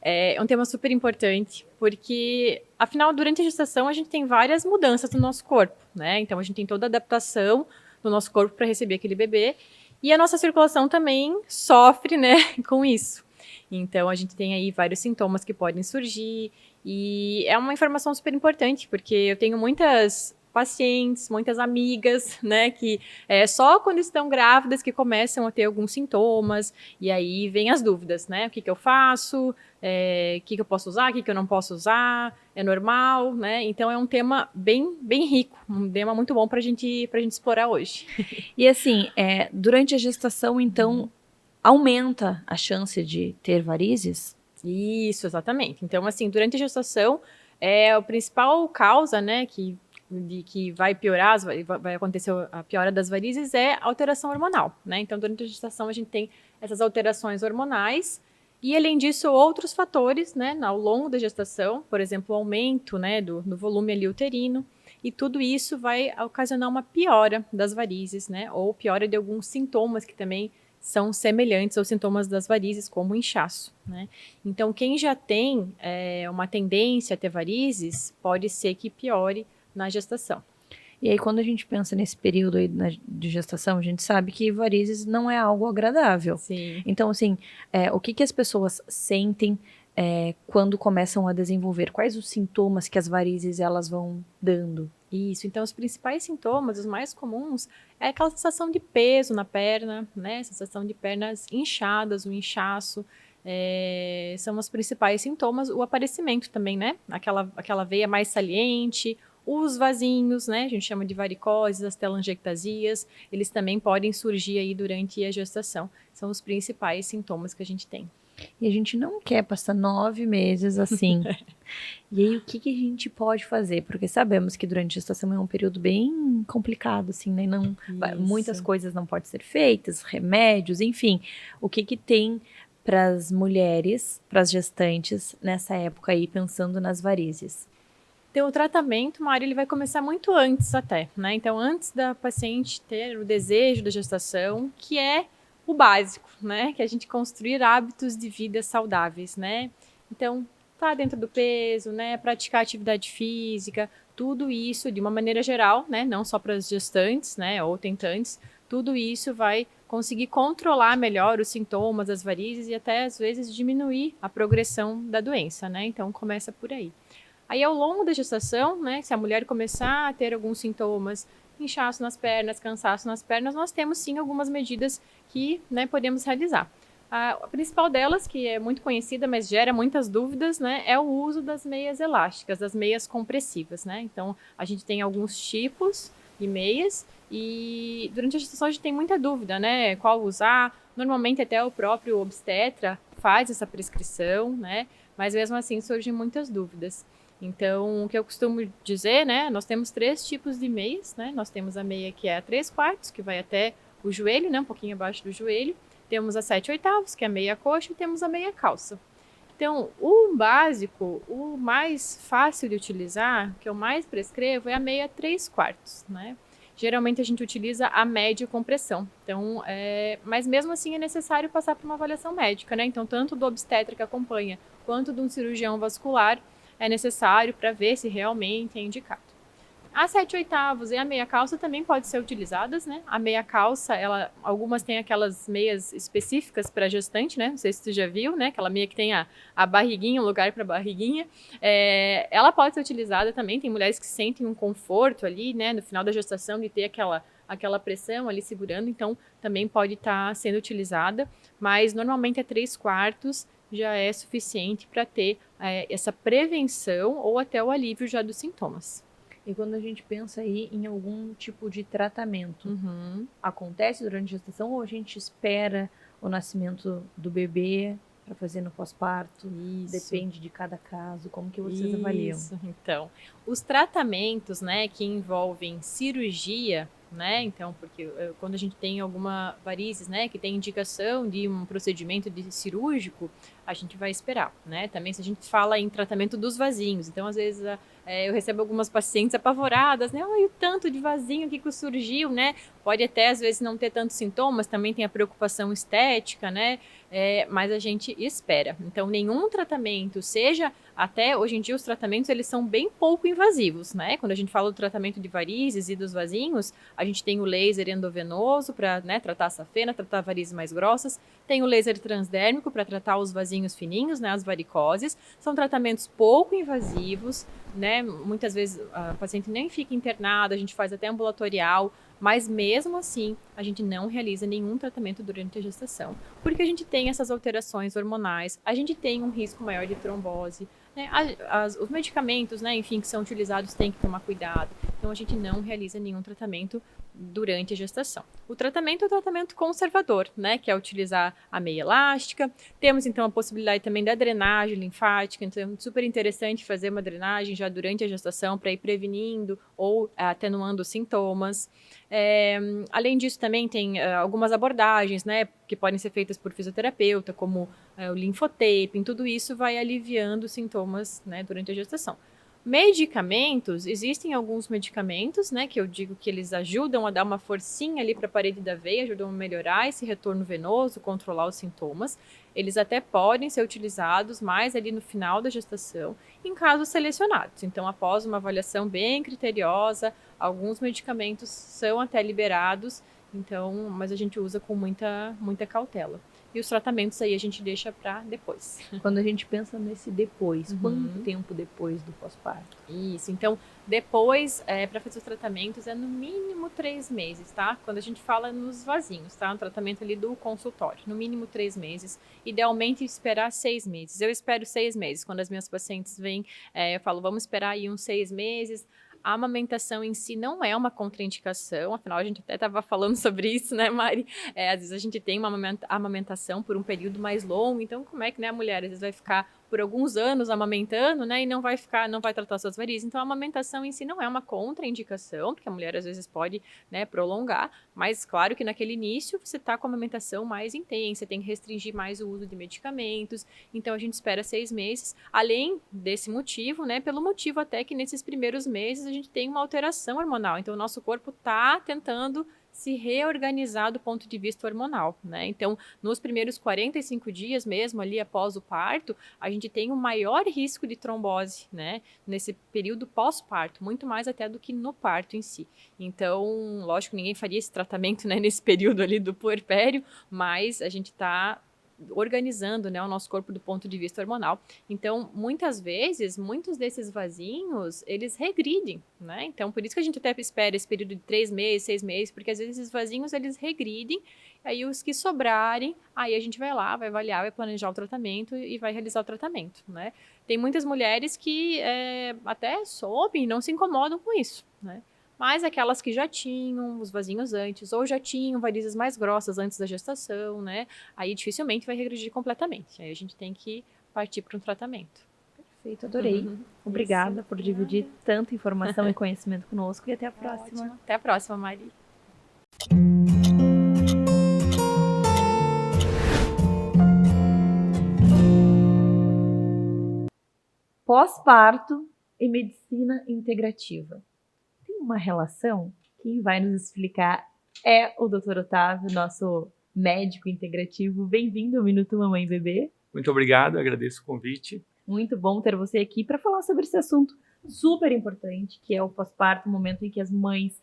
é um tema super importante, porque, afinal, durante a gestação, a gente tem várias mudanças no nosso corpo, né? Então, a gente tem toda a adaptação do nosso corpo para receber aquele bebê, e a nossa circulação também sofre, né, com isso. Então, a gente tem aí vários sintomas que podem surgir, e é uma informação super importante, porque eu tenho muitas pacientes, muitas amigas, né, que só quando estão grávidas que começam a ter alguns sintomas, e aí vem as dúvidas, né, o que eu faço, o que eu posso usar, o que eu não posso usar, é normal, né, então é um tema bem, bem rico, um tema muito bom pra gente explorar hoje. E assim, durante a gestação, então, aumenta a chance de ter varizes? Isso, exatamente. Então, assim, durante a gestação, a principal causa, né, que vai piorar, vai acontecer a piora das varizes é a alteração hormonal, né? Então, durante a gestação, a gente tem essas alterações hormonais e, além disso, outros fatores, né, ao longo da gestação, por exemplo, o aumento, né, do volume ali uterino, e tudo isso vai ocasionar uma piora das varizes, né, ou piora de alguns sintomas que também são semelhantes aos sintomas das varizes, como o inchaço, né? Então, quem já tem uma tendência a ter varizes, pode ser que piore na gestação. E aí, quando a gente pensa nesse período aí de gestação, a gente sabe que varizes não é algo agradável. Sim. Então, assim, o que as pessoas sentem quando começam a desenvolver? Quais os sintomas que as varizes elas vão dando? Isso, então os principais sintomas, os mais comuns, é aquela sensação de peso na perna, né? Sensação de pernas inchadas, o inchaço, são os principais sintomas. O aparecimento também, né? Aquela veia mais saliente, os vasinhos, né? A gente chama de varicoses, as telangiectasias, eles também podem surgir aí durante a gestação. São os principais sintomas que a gente tem. E a gente não quer passar 9 meses assim. E aí, o que a gente pode fazer? Porque sabemos que durante a gestação é um período bem complicado, assim, né? Não, muitas coisas não podem ser feitas, remédios, enfim. O que tem para as mulheres, para as gestantes, nessa época aí, pensando nas varizes? Então, o tratamento, Mari, ele vai começar muito antes até, né? Então, antes da paciente ter o desejo da gestação, que é o básico, né? Que é a gente construir hábitos de vida saudáveis, né? Então, tá dentro do peso, né? Praticar atividade física, tudo isso de uma maneira geral, né? Não só para as gestantes, né? Ou tentantes, tudo isso vai conseguir controlar melhor os sintomas das varizes e até, às vezes, diminuir a progressão da doença, né? Então, começa por aí. Aí, ao longo da gestação, né, se a mulher começar a ter alguns sintomas, inchaço nas pernas, cansaço nas pernas, nós temos sim algumas medidas que, né, podemos realizar. A principal delas, que é muito conhecida, mas gera muitas dúvidas, né, é o uso das meias elásticas, das meias compressivas, né? Então, a gente tem alguns tipos de meias e durante a gestação a gente tem muita dúvida, né, qual usar. Normalmente até o próprio obstetra faz essa prescrição, né, mas mesmo assim surgem muitas dúvidas. Então, o que eu costumo dizer, né, nós temos 3 tipos de meias, né, nós temos a meia que é a 3/4, que vai até o joelho, né, um pouquinho abaixo do joelho, temos a 7/8, que é a meia coxa, e temos a meia calça. Então, o básico, o mais fácil de utilizar, que eu mais prescrevo, é a meia 3/4, né. Geralmente a gente utiliza a média compressão, então, mas mesmo assim é necessário passar por uma avaliação médica, né, então tanto do obstetra que acompanha, quanto de um cirurgião vascular, é necessário para ver se realmente é indicado. A 7/8 e a meia calça também podem ser utilizadas, né? A meia calça, algumas têm aquelas meias específicas para gestante, né? Não sei se tu já viu, né? Aquela meia que tem a barriguinha, um lugar para barriguinha. Ela pode ser utilizada também. Tem mulheres que sentem um conforto ali, né? No final da gestação de ter aquela pressão ali segurando, então também pode estar sendo utilizada, mas normalmente é 3/4 já é suficiente para ter essa prevenção ou até o alívio já dos sintomas. E quando a gente pensa aí em algum tipo de tratamento, acontece durante a gestação ou a gente espera o nascimento do bebê para fazer no pós-parto? Isso. Depende de cada caso. Como que vocês avaliam? Isso. Então, os tratamentos, né, que envolvem cirurgia, né, então, porque quando a gente tem alguma varizes, né, que tem indicação de um procedimento cirúrgico, a gente vai esperar, né? Também se a gente fala em tratamento dos vasinhos, então às vezes eu recebo algumas pacientes apavoradas, né? Olha o tanto de vasinho que surgiu, né? Pode até às vezes não ter tantos sintomas, também tem a preocupação estética, né? Mas a gente espera. Então nenhum tratamento, seja até hoje em dia os tratamentos eles são bem pouco invasivos, né? Quando a gente fala do tratamento de varizes e dos vasinhos, a gente tem o laser endovenoso para, né, tratar a safena, tratar varizes mais grossas, tem o laser transdérmico para tratar os vasinhos fininhos, né, as varicoses. São tratamentos pouco invasivos, né? Muitas vezes a paciente nem fica internada, a gente faz até ambulatorial, mas mesmo assim a gente não realiza nenhum tratamento durante a gestação, porque a gente tem essas alterações hormonais, a gente tem um risco maior de trombose, né? Os medicamentos, né, enfim, que são utilizados tem que tomar cuidado, então a gente não realiza nenhum tratamento durante a gestação. O tratamento é o tratamento conservador, né, que é utilizar a meia elástica. Temos então a possibilidade também da drenagem linfática, então é super interessante fazer uma drenagem já durante a gestação para ir prevenindo ou atenuando os sintomas. Além disso também tem algumas abordagens, né, que podem ser feitas por fisioterapeuta, como o linfotaping, tudo isso vai aliviando os sintomas, né, durante a gestação. Medicamentos, existem alguns medicamentos, né, que eu digo que eles ajudam a dar uma forcinha ali para a parede da veia, ajudam a melhorar esse retorno venoso, controlar os sintomas. Eles até podem ser utilizados mais ali no final da gestação, em casos selecionados. Então, após uma avaliação bem criteriosa, alguns medicamentos são até liberados, então, mas a gente usa com muita cautela. E os tratamentos aí a gente deixa para depois. Quando a gente pensa nesse depois, quanto tempo depois do pós-parto? Isso, então depois, para fazer os tratamentos é no mínimo 3 meses, tá? Quando a gente fala nos vasinhos, tá? Um tratamento ali do consultório, no mínimo 3 meses. Idealmente esperar 6 meses. Eu espero 6 meses. Quando as minhas pacientes vêm, eu falo, vamos esperar aí uns 6 meses. A amamentação em si não é uma contraindicação, afinal a gente até estava falando sobre isso, né, Mari? Às vezes a gente tem uma amamentação por um período mais longo, então como é que, né, a mulher às vezes vai ficar por alguns anos amamentando, né, e não vai tratar suas varizes. Então a amamentação em si não é uma contraindicação, porque a mulher às vezes pode, né, prolongar, mas claro que naquele início você está com a amamentação mais intensa, tem que restringir mais o uso de medicamentos, então a gente espera 6 meses, além desse motivo, né, pelo motivo até que nesses primeiros meses a gente tem uma alteração hormonal, então o nosso corpo está tentando se reorganizar do ponto de vista hormonal, né? Então, nos primeiros 45 dias mesmo, ali após o parto, a gente tem um maior risco de trombose, né? Nesse período pós-parto, muito mais até do que no parto em si. Então, lógico, ninguém faria esse tratamento, né, nesse período ali do puerpério, mas a gente está organizando, né, o nosso corpo do ponto de vista hormonal. Então, muitas vezes, muitos desses vasinhos, eles regridem, né? Então, por isso que a gente até espera esse período de 3 meses, 6 meses, porque às vezes esses vasinhos, eles regridem, aí os que sobrarem, aí a gente vai lá, vai avaliar, vai planejar o tratamento e vai realizar o tratamento, né? Tem muitas mulheres que até sobem e não se incomodam com isso, né? Mas aquelas que já tinham os vasinhos antes, ou já tinham varizes mais grossas antes da gestação, né? Aí dificilmente vai regredir completamente. Aí a gente tem que partir para um tratamento. Perfeito, adorei. Obrigada por dividir tanta informação e conhecimento conosco e até a próxima. Ótimo. Até a próxima, Mari. Pós-parto e medicina integrativa. Uma relação, quem vai nos explicar é o Dr. Otávio, nosso médico integrativo. Bem-vindo ao Minuto Mamãe e Bebê. Muito obrigado, agradeço o convite. Muito bom ter você aqui para falar sobre esse assunto super importante, que é o pós-parto, o momento em que as mães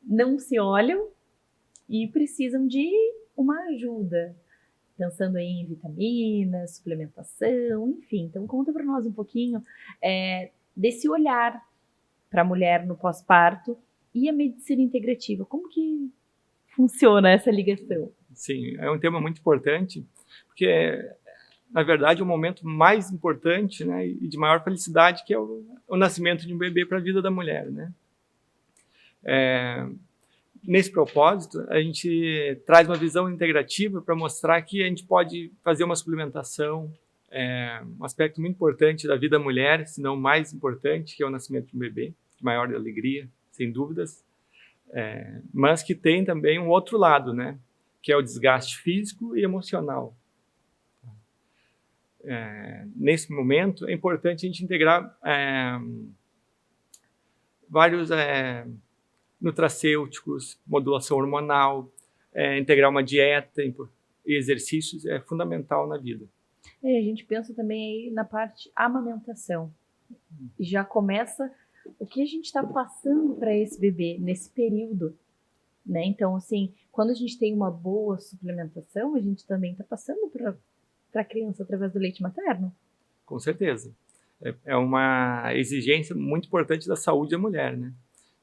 não se olham e precisam de uma ajuda, pensando em vitaminas, suplementação, enfim. Então, conta para nós um pouquinho desse olhar para a mulher no pós-parto e a medicina integrativa. Como que funciona essa ligação? Sim, é um tema muito importante, porque, na verdade, é o momento mais importante, né, e de maior felicidade, que é o nascimento de um bebê para a vida da mulher, né? nesse propósito, a gente traz uma visão integrativa para mostrar que a gente pode fazer uma suplementação, um aspecto muito importante da vida da mulher, se não mais importante, que é o nascimento de um bebê, de maior alegria, sem dúvidas, mas que tem também um outro lado, né, que é o desgaste físico e emocional. Nesse momento, é importante a gente integrar vários nutracêuticos, modulação hormonal, integrar uma dieta e exercícios é fundamental na vida. A gente pensa também aí na parte amamentação. Já começa o que a gente está passando para esse bebê nesse período, né? Então, assim, quando a gente tem uma boa suplementação, a gente também está passando para a criança através do leite materno. Com certeza. É uma exigência muito importante da saúde da mulher, né?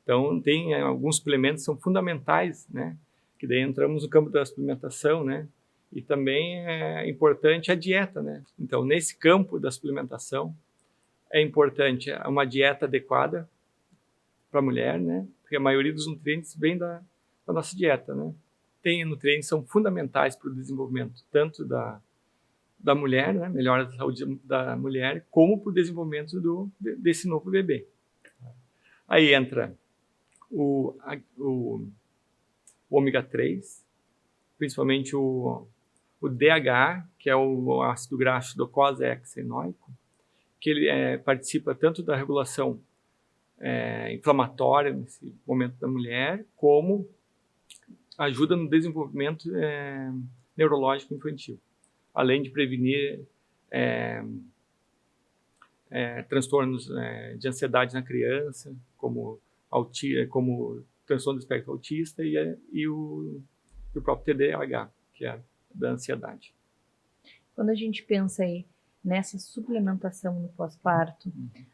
Então, tem alguns suplementos que são fundamentais, né? Que daí entramos no campo da suplementação, né? E também é importante a dieta, né? Então, nesse campo da suplementação, é importante uma dieta adequada para a mulher, né? Porque a maioria dos nutrientes vem da nossa dieta, né? Tem nutrientes que são fundamentais para o desenvolvimento, tanto da mulher, né? Melhora da saúde da mulher, como para o desenvolvimento desse novo bebê. Aí entra o ômega 3, principalmente o DHA, que é o ácido graxo docosahexaenoico, que ele participa tanto da regulação inflamatória nesse momento da mulher, como ajuda no desenvolvimento neurológico infantil, além de prevenir transtornos de ansiedade na criança, como transtorno do espectro autista e o próprio TDAH, que é da ansiedade. Quando a gente pensa aí nessa suplementação no pós-parto,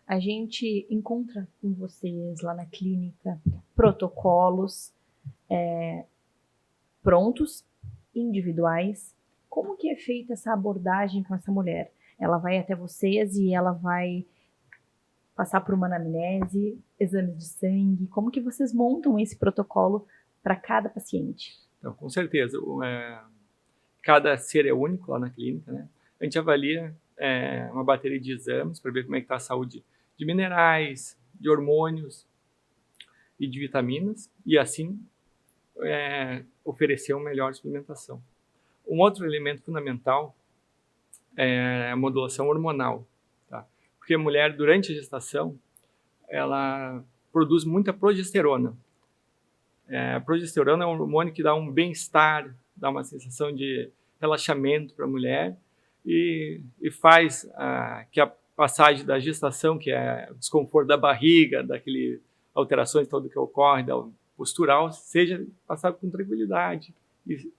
a gente encontra com vocês lá na clínica protocolos prontos, individuais. Como que é feita essa abordagem com essa mulher? Ela vai até vocês e ela vai passar por uma anamnese, exames de sangue. Como que vocês montam esse protocolo para cada paciente? Então, com certeza. Cada ser é único lá na clínica, né? A gente avalia uma bateria de exames para ver como é que está a saúde de minerais, de hormônios e de vitaminas, e assim oferecer uma melhor suplementação. Um outro elemento fundamental é a modulação hormonal, tá? Porque a mulher, durante a gestação, ela produz muita progesterona. A progesterona é um hormônio que dá um bem-estar, dá uma sensação de relaxamento para a mulher e faz que a passagem da gestação, que é o desconforto da barriga, daquele alterações todo que ocorre, da postural, seja passado com tranquilidade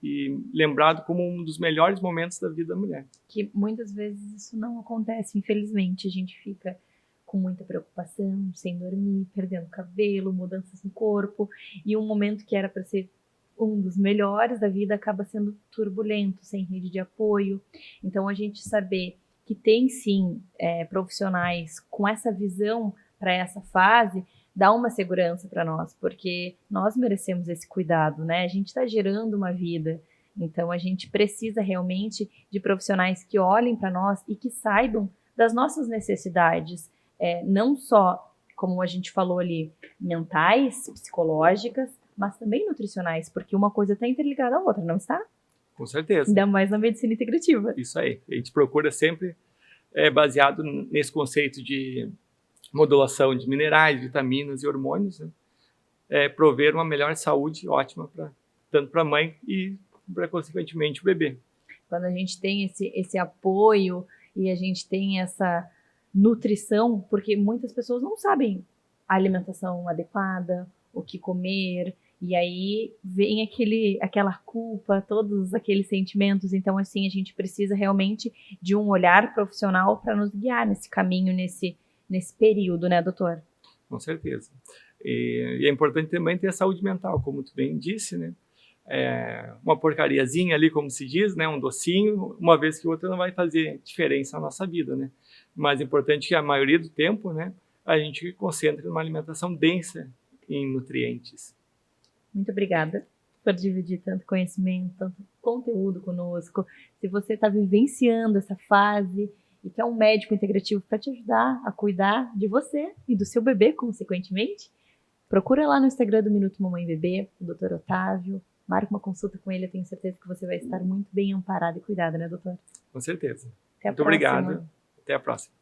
e lembrado como um dos melhores momentos da vida da mulher. Que muitas vezes isso não acontece, infelizmente. A gente fica com muita preocupação, sem dormir, perdendo cabelo, mudanças no corpo, e um momento que era para ser um dos melhores da vida acaba sendo turbulento, sem rede de apoio. Então, a gente saber que tem sim profissionais com essa visão para essa fase dá uma segurança para nós, porque nós merecemos esse cuidado, né? A gente está gerando uma vida, então a gente precisa realmente de profissionais que olhem para nós e que saibam das nossas necessidades, não só, como a gente falou ali, mentais, psicológicas, mas também nutricionais, porque uma coisa está interligada à outra, não está? Com certeza. Ainda mais na medicina integrativa. Isso aí. A gente procura sempre, baseado nesse conceito de modulação de minerais, vitaminas e hormônios, né? Prover uma melhor saúde ótima tanto para a mãe e, consequentemente, o bebê. Quando a gente tem esse apoio e a gente tem essa nutrição, porque muitas pessoas não sabem a alimentação adequada, o que comer, e aí vem aquela culpa, todos aqueles sentimentos. Então, assim, a gente precisa realmente de um olhar profissional para nos guiar nesse caminho, nesse período, né, doutor? Com certeza. E é importante também ter a saúde mental, como tu bem disse, né? Uma porcariazinha ali, como se diz, né? Um docinho, uma vez que outra não vai fazer diferença na nossa vida, né? Mas é importante que a maioria do tempo, né, a gente concentre numa alimentação densa em nutrientes. muito obrigada por dividir tanto conhecimento, tanto conteúdo conosco. Se você está vivenciando essa fase e quer um médico integrativo para te ajudar a cuidar de você e do seu bebê, consequentemente, procura lá no Instagram do Minuto Mamãe Bebê, o Dr. Otávio. Marca uma consulta com ele, eu tenho certeza que você vai estar muito bem amparada e cuidada, né, doutor? Com certeza. Até a Muito próxima. obrigado. Até a próxima.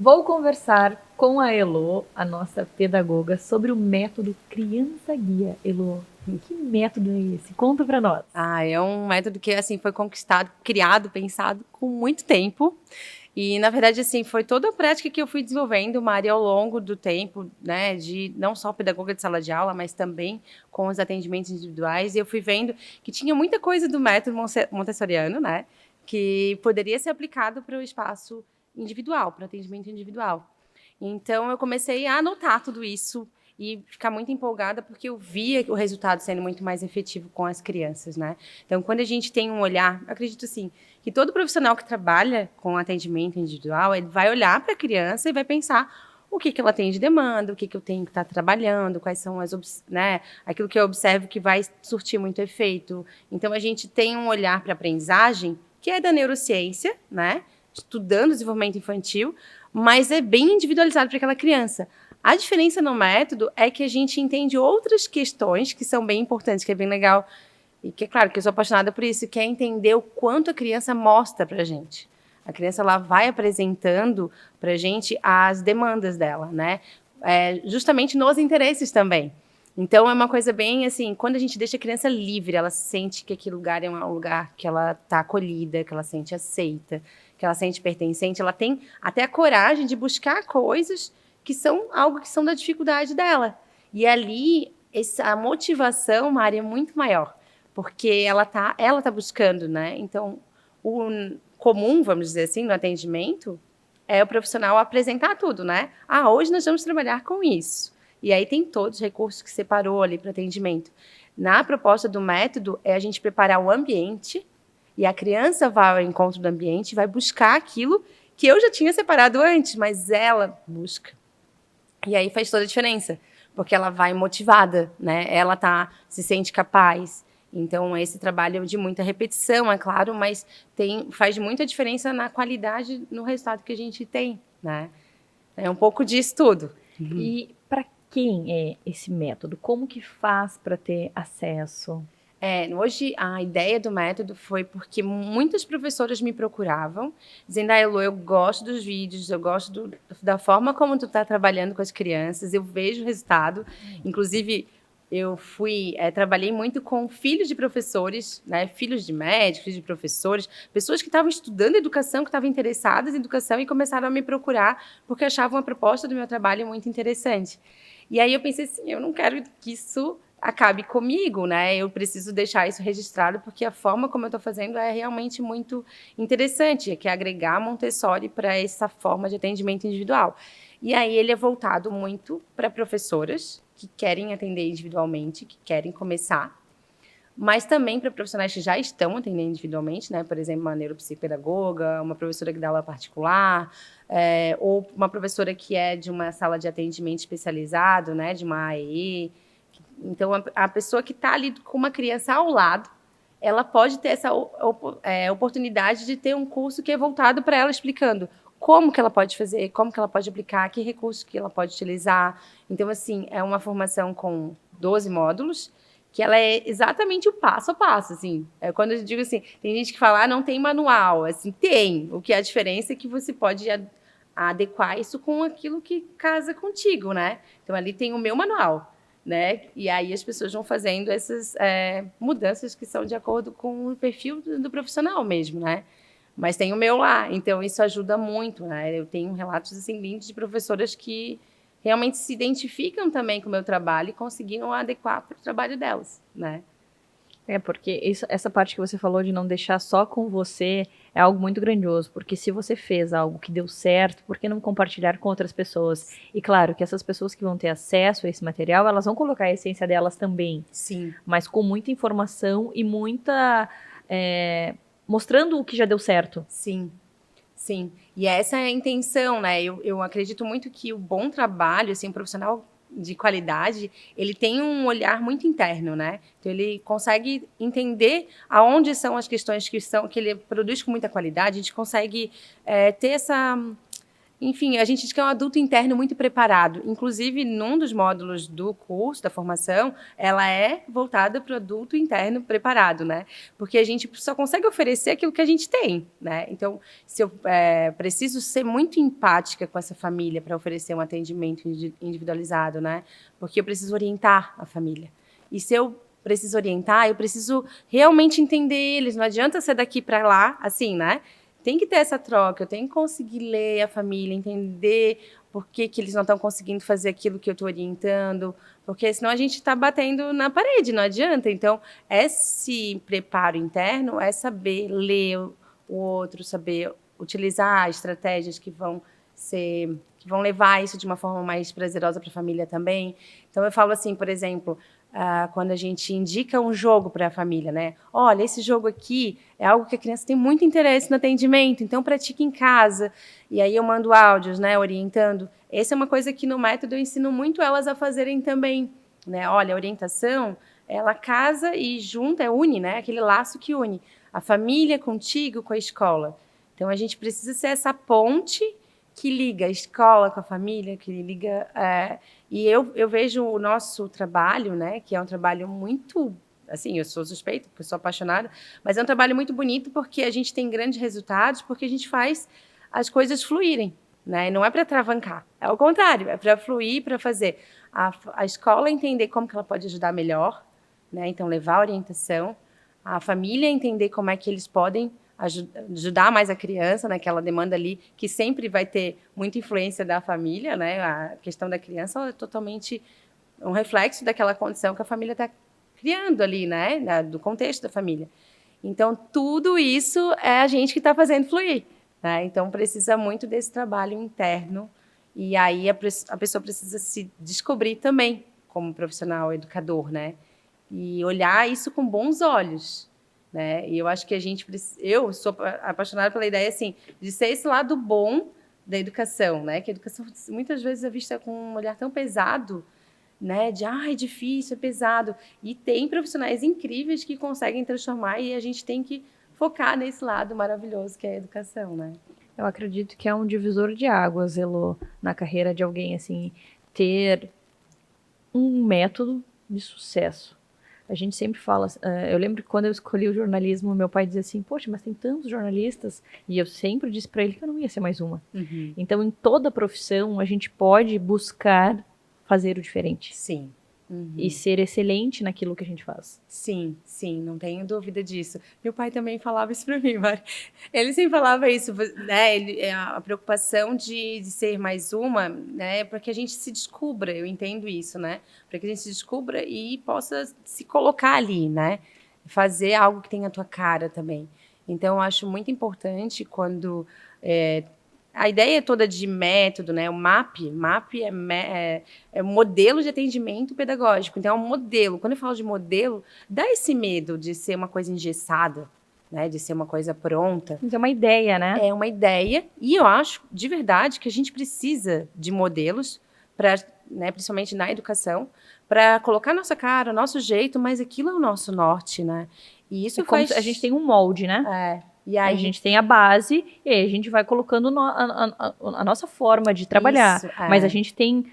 Vou conversar com a Elo, a nossa pedagoga, sobre o método Criança Guia. Elo, que método é esse? Conta pra nós. É um método que assim foi conquistado, criado, pensado com muito tempo. E, na verdade, assim, foi toda a prática que eu fui desenvolvendo, Mari, ao longo do tempo, né, de não só pedagoga de sala de aula, mas também com os atendimentos individuais. E eu fui vendo que tinha muita coisa do método montessoriano, né, que poderia ser aplicado para o espaço individual, para o atendimento individual. Então, eu comecei a anotar tudo isso e ficar muito empolgada porque eu via o resultado sendo muito mais efetivo com as crianças, né? Então, quando a gente tem um olhar, eu acredito assim, que todo profissional que trabalha com atendimento individual, ele vai olhar para a criança e vai pensar o que ela tem de demanda, o que eu tenho que estar trabalhando, quais são né, aquilo que eu observo que vai surtir muito efeito. Então, a gente tem um olhar para a aprendizagem que é da neurociência, né? Estudando desenvolvimento infantil, mas é bem individualizado para aquela criança. A diferença no método é que a gente entende outras questões que são bem importantes, que é bem legal, e que é claro que eu sou apaixonada por isso, que é entender o quanto a criança mostra para a gente. A criança ela vai apresentando para a gente as demandas dela, né? Justamente nos interesses também. Então, é uma coisa bem assim, quando a gente deixa a criança livre, ela sente que aquele lugar é um lugar que ela está acolhida, que ela sente aceita, que ela sente pertencente, ela tem até a coragem de buscar coisas que são algo que são da dificuldade dela. E ali, a motivação, Mari, é muito maior, porque ela tá buscando, né? Então, o comum, vamos dizer assim, no atendimento, é o profissional apresentar tudo, né? Hoje nós vamos trabalhar com isso. E aí tem todos os recursos que separou ali para atendimento. Na proposta do método, é a gente preparar o ambiente, e a criança vai ao encontro do ambiente, vai buscar aquilo que eu já tinha separado antes, mas ela busca. E aí faz toda a diferença, porque ela vai motivada, né? Ela se sente capaz. Então, esse trabalho é de muita repetição, é claro, mas faz muita diferença na qualidade, no resultado que a gente tem, né? É um pouco disso tudo. E para quem é esse método? Como que faz para ter acesso? Hoje, a ideia do método foi porque muitas professoras me procuravam, dizendo, Elo, eu gosto dos vídeos, eu gosto da forma como tu está trabalhando com as crianças, eu vejo o resultado. Inclusive, eu trabalhei muito com filhos de professores, né, filhos de médicos, filhos de professores, pessoas que estavam estudando educação, que estavam interessadas em educação e começaram a me procurar porque achavam a proposta do meu trabalho muito interessante. E aí eu pensei assim, eu não quero que isso acabe comigo, né? Eu preciso deixar isso registrado, porque a forma como eu estou fazendo é realmente muito interessante, que é agregar Montessori para essa forma de atendimento individual. E aí ele é voltado muito para professoras que querem atender individualmente, que querem começar, mas também para profissionais que já estão atendendo individualmente, né? Por exemplo, uma neuropsicopedagoga, uma professora que dá aula particular, ou uma professora que é de uma sala de atendimento especializado, né? De uma AE. Então, a pessoa que está ali com uma criança ao lado, ela pode ter essa oportunidade de ter um curso que é voltado para ela, explicando como que ela pode fazer, como que ela pode aplicar, que recursos que ela pode utilizar. Então, assim, é uma formação com 12 módulos, que ela é exatamente o passo a passo, assim. Quando eu digo assim, tem gente que fala, não tem manual. Assim, tem. O que é a diferença é que você pode adequar isso com aquilo que casa contigo, né? Então, ali tem o meu manual, né? E aí as pessoas vão fazendo essas mudanças que são de acordo com o perfil do profissional mesmo, né? Mas tem o meu lá, então isso ajuda muito, né? Eu tenho relatos assim lindos de professoras que realmente se identificam também com o meu trabalho e conseguiram adequar para o trabalho delas, né? Porque essa parte que você falou de não deixar só com você é algo muito grandioso, porque se você fez algo que deu certo, por que não compartilhar com outras pessoas? E claro que essas pessoas que vão ter acesso a esse material, elas vão colocar a essência delas também. Sim. Mas com muita informação e muita... mostrando o que já deu certo. Sim. Sim, e essa é a intenção, né? Eu acredito muito que o bom trabalho, assim, um profissional de qualidade, ele tem um olhar muito interno, né? Então ele consegue entender aonde são as questões que ele produz com muita qualidade. A gente consegue ter essa, enfim, a gente diz que é um adulto interno muito preparado. Inclusive, num dos módulos do curso, da formação, ela é voltada para o adulto interno preparado, né? Porque a gente só consegue oferecer aquilo que a gente tem, né? Então, se eu preciso ser muito empática com essa família para oferecer um atendimento individualizado, né? Porque eu preciso orientar a família. E se eu preciso orientar, eu preciso realmente entender eles. Não adianta ser daqui para lá, assim, né? Tem que ter essa troca, eu tenho que conseguir ler a família, entender por que eles não estão conseguindo fazer aquilo que eu estou orientando, porque senão a gente está batendo na parede, não adianta. Então, esse preparo interno é saber ler o outro, saber utilizar estratégias que vão levar isso de uma forma mais prazerosa para a família também. Então, eu falo assim, por exemplo, quando a gente indica um jogo para a família, né? Olha, esse jogo aqui é algo que a criança tem muito interesse no atendimento, então pratique em casa. E aí eu mando áudios, né, orientando. Essa é uma coisa que no método eu ensino muito elas a fazerem também, né? Olha, a orientação, ela casa e junta, une, né? Aquele laço que une a família contigo, com a escola. Então a gente precisa ser essa ponte que liga a escola com a família, que liga... E eu vejo o nosso trabalho, né, que é um trabalho muito... Assim, eu sou suspeita, porque eu sou apaixonada, mas é um trabalho muito bonito porque a gente tem grandes resultados, porque a gente faz as coisas fluírem, né? Não é para travancar, é o contrário, é para fluir, para fazer a escola entender como que ela pode ajudar melhor, né? Então, levar a orientação, a família entender como é que eles podem ajudar mais a criança naquela demanda ali, que sempre vai ter muita influência da família, né? A questão da criança é totalmente um reflexo daquela condição que a família está criando ali, né? Do contexto da família. Então, tudo isso é a gente que está fazendo fluir, né? Então, precisa muito desse trabalho interno, e aí a pessoa precisa se descobrir também como profissional educador, né? E olhar isso com bons olhos, né? E eu acho que eu sou apaixonada pela ideia assim de ser esse lado bom da educação, né? Que a educação muitas vezes é vista com um olhar tão pesado, né? De é difícil, é pesado. E tem profissionais incríveis que conseguem transformar, e a gente tem que focar nesse lado maravilhoso que é a educação, né? Eu acredito que é um divisor de águas, Elô, na carreira de alguém, assim, ter um método de sucesso. A gente sempre fala, eu lembro que quando eu escolhi o jornalismo, meu pai dizia assim, poxa, mas tem tantos jornalistas, e eu sempre disse para ele que eu não ia ser mais uma. Uhum. Então, em toda profissão, a gente pode buscar fazer o diferente. Sim. Uhum. E ser excelente naquilo que a gente faz. Sim, sim, não tenho dúvida disso. Meu pai também falava isso para mim, Mari. Ele sempre falava isso, né? A preocupação de ser mais uma, né? Para que a gente se descubra, eu entendo isso, né? Para que a gente se descubra e possa se colocar ali, né? Fazer algo que tenha a tua cara também. Então, eu acho muito importante quando... a ideia toda de método, né? O MAP é um modelo de atendimento pedagógico. Então, é um modelo. Quando eu falo de modelo, dá esse medo de ser uma coisa engessada, né? De ser uma coisa pronta. Mas é uma ideia, né? É uma ideia. E eu acho, de verdade, que a gente precisa de modelos, né, principalmente na educação, para colocar nossa cara, nosso jeito, mas aquilo é o nosso norte, né? E isso a gente tem um molde, né? E aí, a gente tem a base e aí a gente vai colocando a nossa forma de trabalhar. Isso, Mas a gente tem,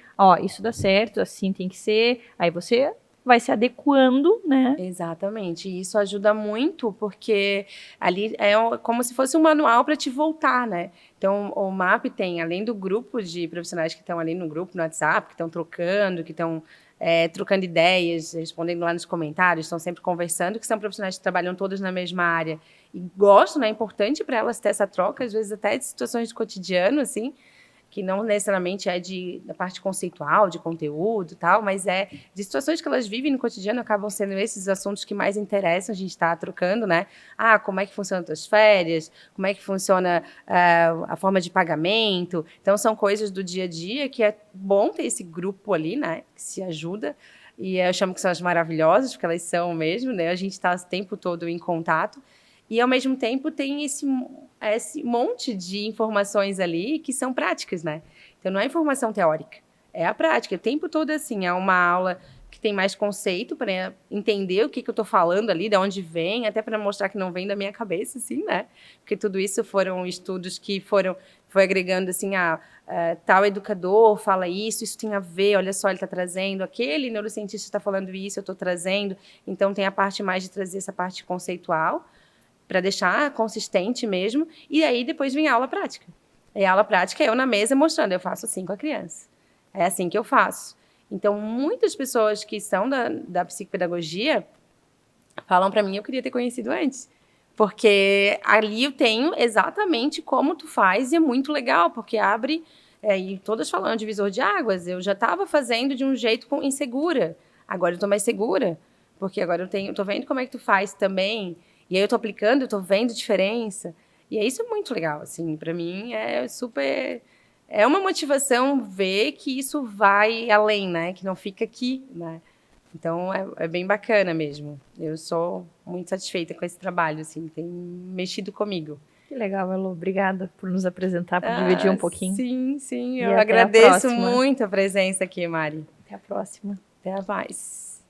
isso dá certo, assim tem que ser. Aí você vai se adequando, né? Exatamente. E isso ajuda muito, porque ali é como se fosse um manual para te voltar, né? Então, o MAP tem, além do grupo de profissionais que estão ali no grupo, no WhatsApp, que estão trocando, que estão trocando ideias, respondendo lá nos comentários, estão sempre conversando, que são profissionais que trabalham todos na mesma área e gostam, né? É importante para elas ter essa troca, às vezes até de situações de cotidiano, assim, que não necessariamente é da parte conceitual, de conteúdo e tal, mas é de situações que elas vivem no cotidiano, acabam sendo esses assuntos que mais interessam a gente estar trocando, né? Como é que funcionam as tuas férias? Como é que funciona a forma de pagamento? Então, são coisas do dia a dia que é bom ter esse grupo ali, né? Que se ajuda. E eu chamo que são as maravilhosas, porque elas são mesmo, né? A gente está o tempo todo em contato. E, ao mesmo tempo, tem esse monte de informações ali que são práticas, né? Então, não é informação teórica, é a prática. O tempo todo, assim, é uma aula que tem mais conceito para entender o que eu estou falando ali, de onde vem, até para mostrar que não vem da minha cabeça, assim, né? Porque tudo isso foram estudos que foi agregando, assim, tal educador fala isso tem a ver, olha só, ele está trazendo, aquele neurocientista está falando isso, eu estou trazendo. Então, tem a parte mais de trazer essa parte conceitual, para deixar consistente mesmo, e aí depois vem a aula prática. E a aula prática é eu na mesa mostrando, eu faço assim com a criança. É assim que eu faço. Então, muitas pessoas que são da psicopedagogia falam para mim, eu queria ter conhecido antes. Porque ali eu tenho exatamente como tu faz e é muito legal, porque abre, e todas falando de divisor de águas, eu já estava fazendo de um jeito insegura. Agora eu estou mais segura, porque agora eu estou vendo como é que tu faz também, e aí eu estou aplicando, eu estou vendo diferença. E isso é muito legal, assim, para mim é super... É uma motivação ver que isso vai além, né? Que não fica aqui, né? Então, é bem bacana mesmo. Eu sou muito satisfeita com esse trabalho, assim, tem mexido comigo. Que legal, Elô. Obrigada por nos apresentar, por dividir um pouquinho. Sim. E Eu até a agradeço próxima. muito a presença aqui, Mari. Até a próxima. Até mais.